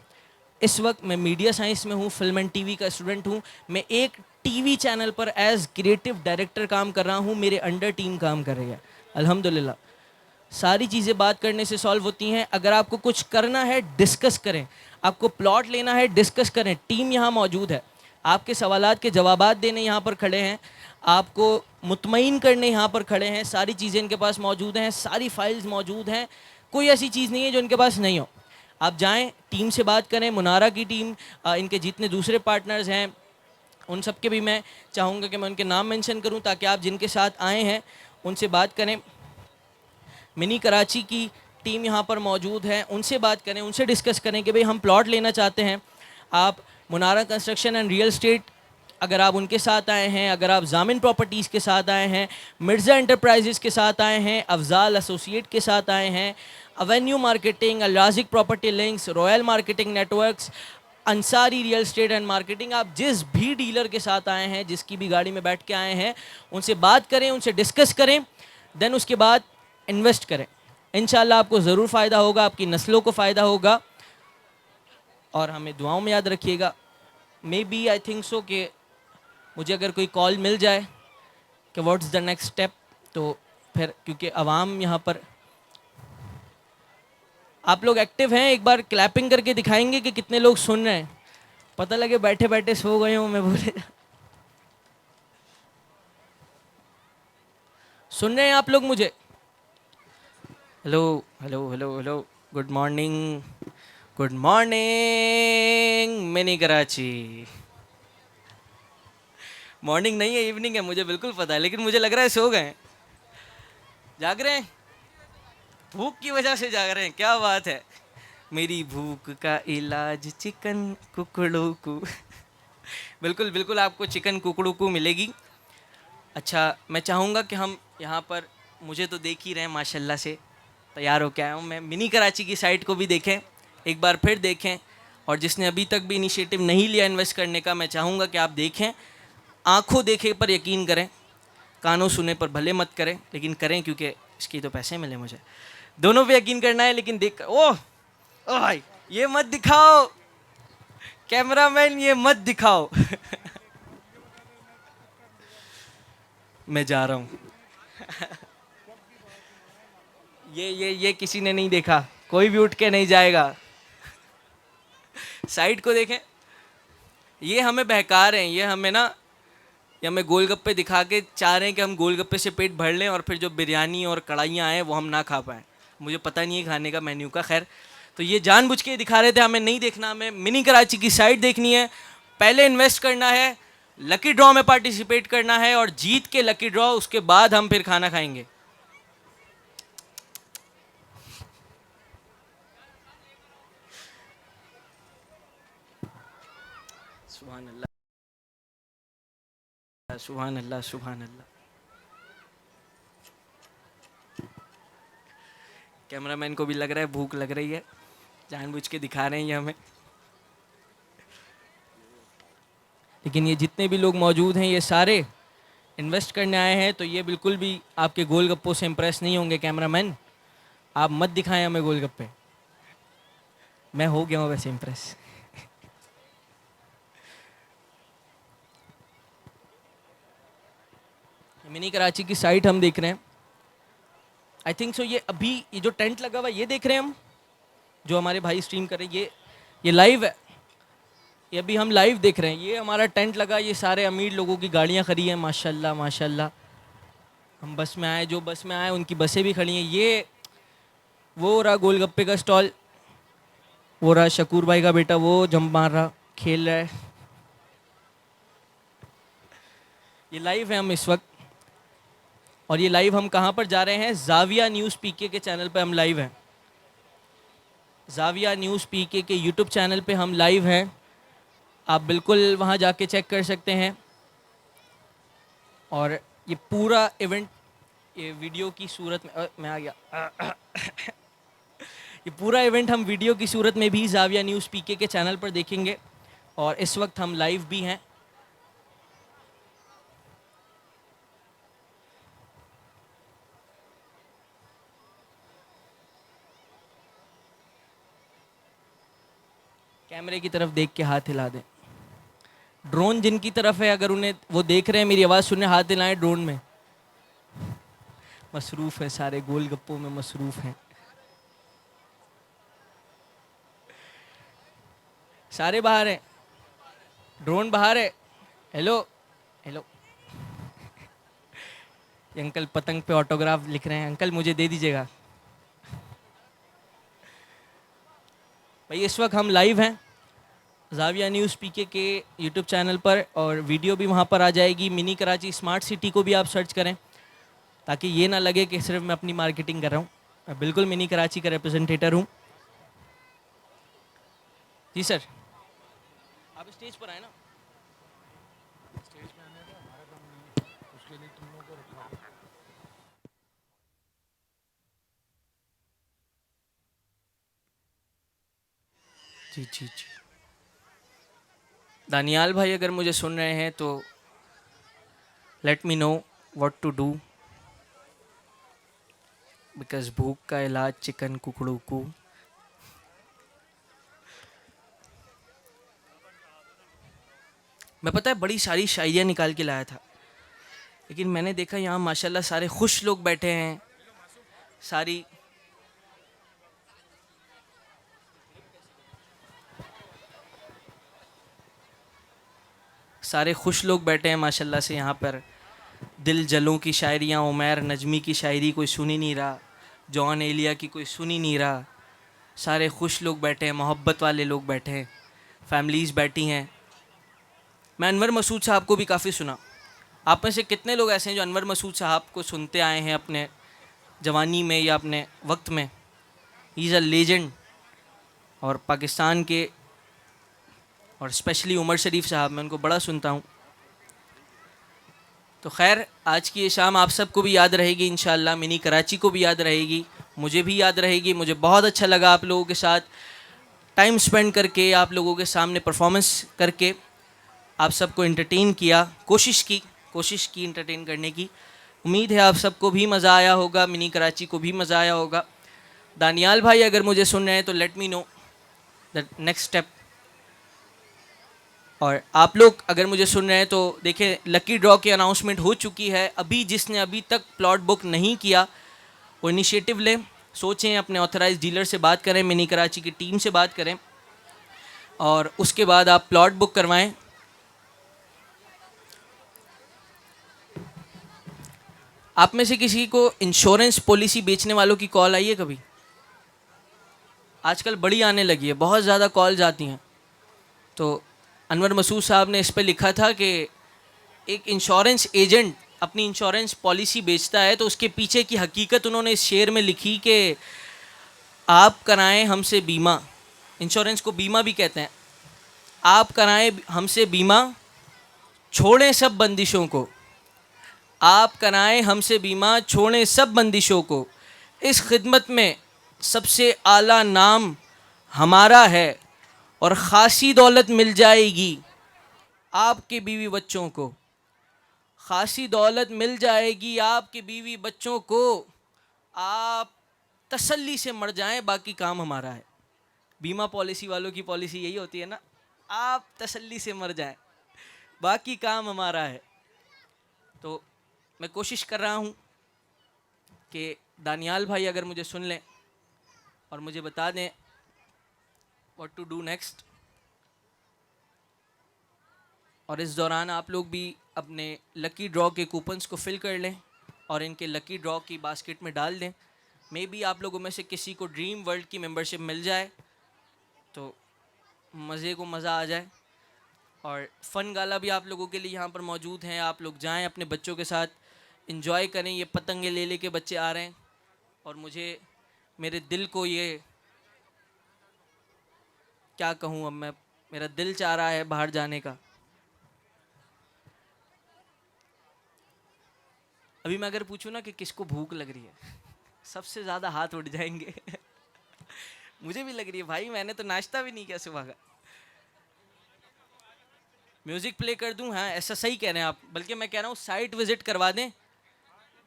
इस वक्त मैं मीडिया साइंस में हूँ, फिल्म एंड टीवी का स्टूडेंट हूँ। मैं एक टीवी चैनल पर एज क्रिएटिव डायरेक्टर काम कर रहा हूँ, मेरे अंडर टीम काम कर रही है, अल्हम्दुलिल्लाह। सारी चीज़ें बात करने से सॉल्व होती हैं। अगर आपको कुछ करना है, डिस्कस करें। आपको प्लॉट लेना है, डिस्कस करें। टीम यहाँ मौजूद है, आपके सवालात के जवाबात देने यहाँ पर खड़े हैं, आपको मुतमईन करने यहाँ पर खड़े हैं। सारी चीज़ें इनके पास मौजूद हैं, सारी फाइल्स मौजूद हैं, कोई ऐसी चीज़ नहीं है जो इनके पास नहीं हो। आप जाएं, टीम से बात करें, मुनारा की टीम, इनके जितने दूसरे पार्टनर्स हैं, उन सब के भी मैं चाहूँगा कि मैं उनके नाम मेंशन करूँ, ताकि आप जिनके साथ आए हैं उनसे बात करें। मिनी कराची की टीम यहाँ पर मौजूद है, उनसे बात करें, उनसे डिस्कस करें कि भाई हम प्लॉट लेना चाहते हैं। आप मुनारा कंस्ट्रक्शन एंड रियल एस्टेट, अगर आप उनके साथ आए हैं, अगर आप जामिन प्रॉपर्टीज़ के साथ आए हैं, मिर्ज़ा एंटरप्राइजेज़ के साथ आए हैं, अफजाल एसोसिएट के साथ आए हैं, avenue marketing, Al-Razik property links, royal marketing networks, Ansari real estate and marketing, आप जिस भी डीलर के साथ आए हैं, जिसकी भी गाड़ी में बैठ के आए हैं, उनसे बात करें, उनसे डिस्कस करें, देन उसके बाद इन्वेस्ट करें। इंशाल्लाह आपको ज़रूर फ़ायदा होगा, आपकी नस्लों को फ़ायदा होगा, और हमें दुआओं में याद रखिएगा। May B I think so कि मुझे अगर कोई कॉल मिल जाए कि व्हाट्स द नेक्स्ट स्टेप, तो फिर, क्योंकि आवाम यहाँ पर, आप लोग एक्टिव हैं, एक बार क्लैपिंग करके दिखाएंगे कि कितने लोग सुन रहे हैं, पता लगे बैठे बैठे सो गए हूँ मैं बोले। सुन रहे हैं आप लोग मुझे? Hello hello hello hello, good morning, good morning mini Karachi. Morning नहीं है, इवनिंग है, मुझे बिल्कुल पता है, लेकिन मुझे लग रहा है सो गए हैं। जाग रहे हैं, भूख की वजह से जाग रहे हैं, क्या बात है। मेरी भूख का इलाज चिकन कुकड़ू को। बिल्कुल बिल्कुल आपको चिकन कुकड़ू को मिलेगी। अच्छा, मैं चाहूँगा कि हम यहाँ पर, मुझे तो देख ही रहे हैं माशाल्लाह से, तैयार होकर आया हूँ मैं, मिनी कराची की साइट को भी देखें, एक बार फिर देखें, और जिसने अभी तक भी इनिशिएटिव नहीं लिया इन्वेस्ट करने का, मैं चाहूँगा कि आप देखें। आँखों देखे पर यकीन करें, कानों सुने पर भले मत करें, लेकिन करें, क्योंकि इसके तो पैसे मिले मुझे। दोनों पे यकीन करना है, लेकिन देख, ओह ओ भाई ये मत दिखाओ, कैमरामैन ये मत दिखाओ। मैं जा रहा हूँ। ये किसी ने नहीं देखा, कोई भी उठ के नहीं जाएगा। साइड को देखें, ये हमें बहका रहे हैं, ये हमें ना, ये हमें गोलगप्पे दिखा के चाह रहे हैं कि हम गोलगप्पे से पेट भर लें, और फिर जो बिरयानी और कढ़ाइयाँ आए वो हम ना खा पाएँ। मुझे पता नहीं है खाने का मेन्यू का, खैर, तो ये जानबूझ के दिखा रहे थे, हमें नहीं देखना, हमें मिनी कराची की साइड देखनी है। पहले इन्वेस्ट करना है, लकी ड्रॉ में पार्टिसिपेट करना है, और जीत के लकी ड्रॉ, उसके बाद हम फिर खाना खाएंगे। सुभान अल्लाह, सुभान अल्लाह, सुभान अल्लाह। कैमरामैन को भी लग रहा है भूख लग रही है, जानबूझ के दिखा रहे हैं ये हमें। लेकिन ये जितने भी लोग मौजूद हैं, ये सारे इन्वेस्ट करने आए हैं तो ये बिल्कुल भी आपके गोलगप्पों से इम्प्रेस नहीं होंगे कैमरामैन। आप मत दिखाएं हमें गोलगप्पे। मैं हो गया हूँ वैसे इम्प्रेस। मिनी कराची की साइट हम देख रहे हैं। आई थिंक सो ये अभी ये जो टेंट लगा हुआ है ये देख रहे हैं हम, जो हमारे भाई स्ट्रीम कर रहे हैं, ये लाइव है। ये अभी हम लाइव देख रहे हैं। ये हमारा टेंट लगा, ये सारे अमीर लोगों की गाड़ियाँ खड़ी हैं माशाल्लाह माशाल्लाह। हम बस में आए, जो बस में आए उनकी बसें भी खड़ी हैं। ये वो रहा गोलगप्पे का स्टॉल, वो रहा शकूर भाई का बेटा, वो जंप मार रहा, खेल रहा है। ये लाइव है हम इस वक्त, और ये लाइव हम कहाँ पर जा रहे हैं? जाविया न्यूज़ पीके के चैनल पे हम लाइव हैं। जाविया न्यूज़ पीके के यूट्यूब चैनल पे हम लाइव हैं। आप बिल्कुल वहाँ जाके चेक कर सकते हैं। और ये पूरा इवेंट ये वीडियो की सूरत में मैं आ गया ये पूरा इवेंट हम वीडियो की सूरत में भी जाविया न्यूज़ पीके के चैनल पर देखेंगे। और इस वक्त हम लाइव भी हैं। कैमरे की तरफ देख के हाथ हिला दें। ड्रोन जिनकी तरफ है, अगर उन्हें वो देख रहे हैं मेरी आवाज़ सुनने, हाथ हिलाएं ड्रोन में। मसरूफ़ है सारे, गोलगप्पों में मसरूफ़ हैं सारे। बाहर हैं, ड्रोन बाहर है। Hello hello. ये अंकल पतंग पे ऑटोग्राफ लिख रहे हैं। अंकल मुझे दे दीजिएगा भाई। इस वक्त हम लाइव हैं जाविया न्यूज़ पीके के यूट्यूब चैनल पर, और वीडियो भी वहाँ पर आ जाएगी। मिनी कराची स्मार्ट सिटी को भी आप सर्च करें, ताकि ये ना लगे कि सिर्फ मैं अपनी मार्केटिंग कर रहा हूँ। मैं बिल्कुल मिनी कराची का रिप्रेजेंटेटर हूँ। जी सर, आप स्टेज पर आए ना। जी जी जी। दानियाल भाई अगर मुझे सुन रहे हैं तो let me know what to do, because भूख का इलाज चिकन कुकड़ू को। मैं पता है बड़ी सारी शायरियाँ निकाल के लाया था, लेकिन मैंने देखा यहाँ माशाल्लाह सारे खुश लोग बैठे हैं। सारी सारे खुश लोग बैठे हैं माशाल्लाह से यहाँ पर। दिल जलों की शायरियाँ, उमैर नजमी की शायरी कोई सुन ही नहीं रहा, जॉन एलिया की कोई सुन ही नहीं रहा। सारे खुश लोग बैठे हैं, मोहब्बत वाले लोग बैठे हैं, फैमिलीज़ बैठी हैं। मैं अनवर मसूद साहब को भी काफ़ी सुना। आप में से कितने लोग ऐसे हैं जो अनवर मसूद साहब को सुनते आए हैं अपने जवानी में या अपने वक्त में? He is a legend. और पाकिस्तान के, और स्पेशली उमर शरीफ साहब, मैं उनको बड़ा सुनता हूँ। तो खैर, आज की ये शाम आप सबको भी याद रहेगी इंशाअल्लाह। मिनी कराची को भी याद रहेगी, मुझे भी याद रहेगी। मुझे बहुत अच्छा लगा आप लोगों के साथ टाइम स्पेंड करके, आप लोगों के सामने परफॉर्मेंस करके आप सबको एंटरटेन किया। कोशिश की एंटरटेन करने की। उम्मीद है आप सबको भी मज़ा आया होगा, मिनी कराची को भी मज़ा आया होगा। दानियाल भाई अगर मुझे सुन रहे हैं तो let me know the next step. और आप लोग अगर मुझे सुन रहे हैं तो देखें, लकी ड्रॉ की अनाउंसमेंट हो चुकी है। अभी जिसने अभी तक प्लॉट बुक नहीं किया वो इनिशिएटिव लें, सोचें, अपने ऑथराइज डीलर से बात करें, मिनी कराची की टीम से बात करें, और उसके बाद आप प्लॉट बुक करवाएं। आप में से किसी को इंश्योरेंस पॉलिसी बेचने वालों की कॉल आई है कभी? आजकल बड़ी आने लगी है, बहुत ज़्यादा कॉल्स आती हैं। तो अनवर मसूद साहब ने इस पर लिखा था कि एक इंश्योरेंस एजेंट अपनी इंश्योरेंस पॉलिसी बेचता है तो उसके पीछे की हकीकत उन्होंने इस शेर में लिखी कि आप कराएं हमसे बीमा। इंश्योरेंस को बीमा भी कहते हैं। आप कराएं हमसे बीमा, छोड़ें सब बंदिशों को। आप कराएं हमसे बीमा, छोड़ें सब बंदिशों को। इस खिदमत में सबसे आला नाम हमारा है, और ख़ासी दौलत मिल जाएगी आपके बीवी बच्चों को। खासी दौलत मिल जाएगी आपके बीवी बच्चों को, आप तसल्ली से मर जाएं, बाकी काम हमारा है। बीमा पॉलिसी वालों की पॉलिसी यही होती है ना, आप तसल्ली से मर जाएं, बाकी काम हमारा है। तो मैं कोशिश कर रहा हूँ कि दानियाल भाई अगर मुझे सुन लें और मुझे बता दें व्हाट टू डू नेक्स्ट, और इस दौरान आप लोग भी अपने लकी ड्रॉ के कूपन्स को फिल कर लें और इनके लकी ड्रॉ की बास्केट में डाल दें। मे बी आप लोगों में से किसी को ड्रीम वर्ल्ड की मेंबरशिप मिल जाए तो मज़े को मज़ा आ जाए। और फ़न गाला भी आप लोगों के लिए यहाँ पर मौजूद हैं, आप लोग जाएं अपने बच्चों के साथ इंजॉय करें। ये पतंगे ले के बच्चे आ रहे हैं और मुझे मेरे दिल को ये क्या कहूँ, अब मैं, मेरा दिल चाह रहा है बाहर जाने का। अभी मैं अगर पूछूँ ना कि किसको भूख लग रही है, सबसे ज़्यादा हाथ उठ जाएंगे। मुझे भी लग रही है भाई, मैंने तो नाश्ता भी नहीं किया सुबह का। म्यूज़िक प्ले कर दूं? हाँ, ऐसा सही कह रहे हैं आप, बल्कि मैं कह रहा हूँ साइट विज़िट करवा दें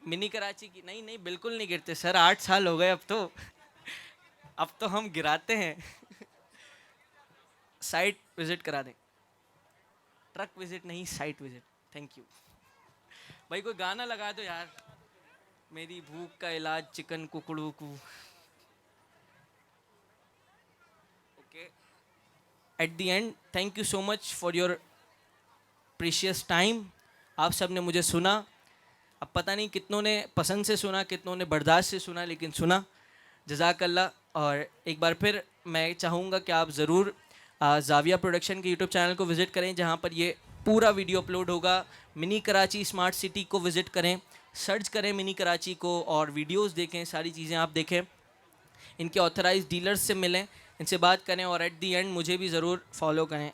मिनी कराची की। नहीं नहीं, बिल्कुल नहीं गिरते सर, 8 साल हो गए अब तो हम गिराते हैं। साइट विज़िट करा दें, ट्रक विज़िट नहीं, साइट विज़िट। थैंक यू भाई। कोई गाना लगा दो यार, मेरी भूख का इलाज चिकन कुकड़ू को। Okay, at the end thank you so much for your precious time. आप सब ने मुझे सुना, अब पता नहीं कितनों ने पसंद से सुना, कितनों ने बर्दाश्त से सुना, लेकिन सुना, जज़ाकल्लाह। और एक बार फिर मैं चाहूँगा कि आप ज़रूर ज़ाविया प्रोडक्शन के यूट्यूब चैनल को विज़िट करें, जहाँ पर ये पूरा वीडियो अपलोड होगा। मिनी कराची स्मार्ट सिटी को विज़िट करें, सर्च करें मिनी कराची को और वीडियोस देखें, सारी चीज़ें आप देखें। इनके ऑथराइज्ड डीलर्स से मिलें, इनसे बात करें और एट दी एंड मुझे भी ज़रूर फॉलो करें।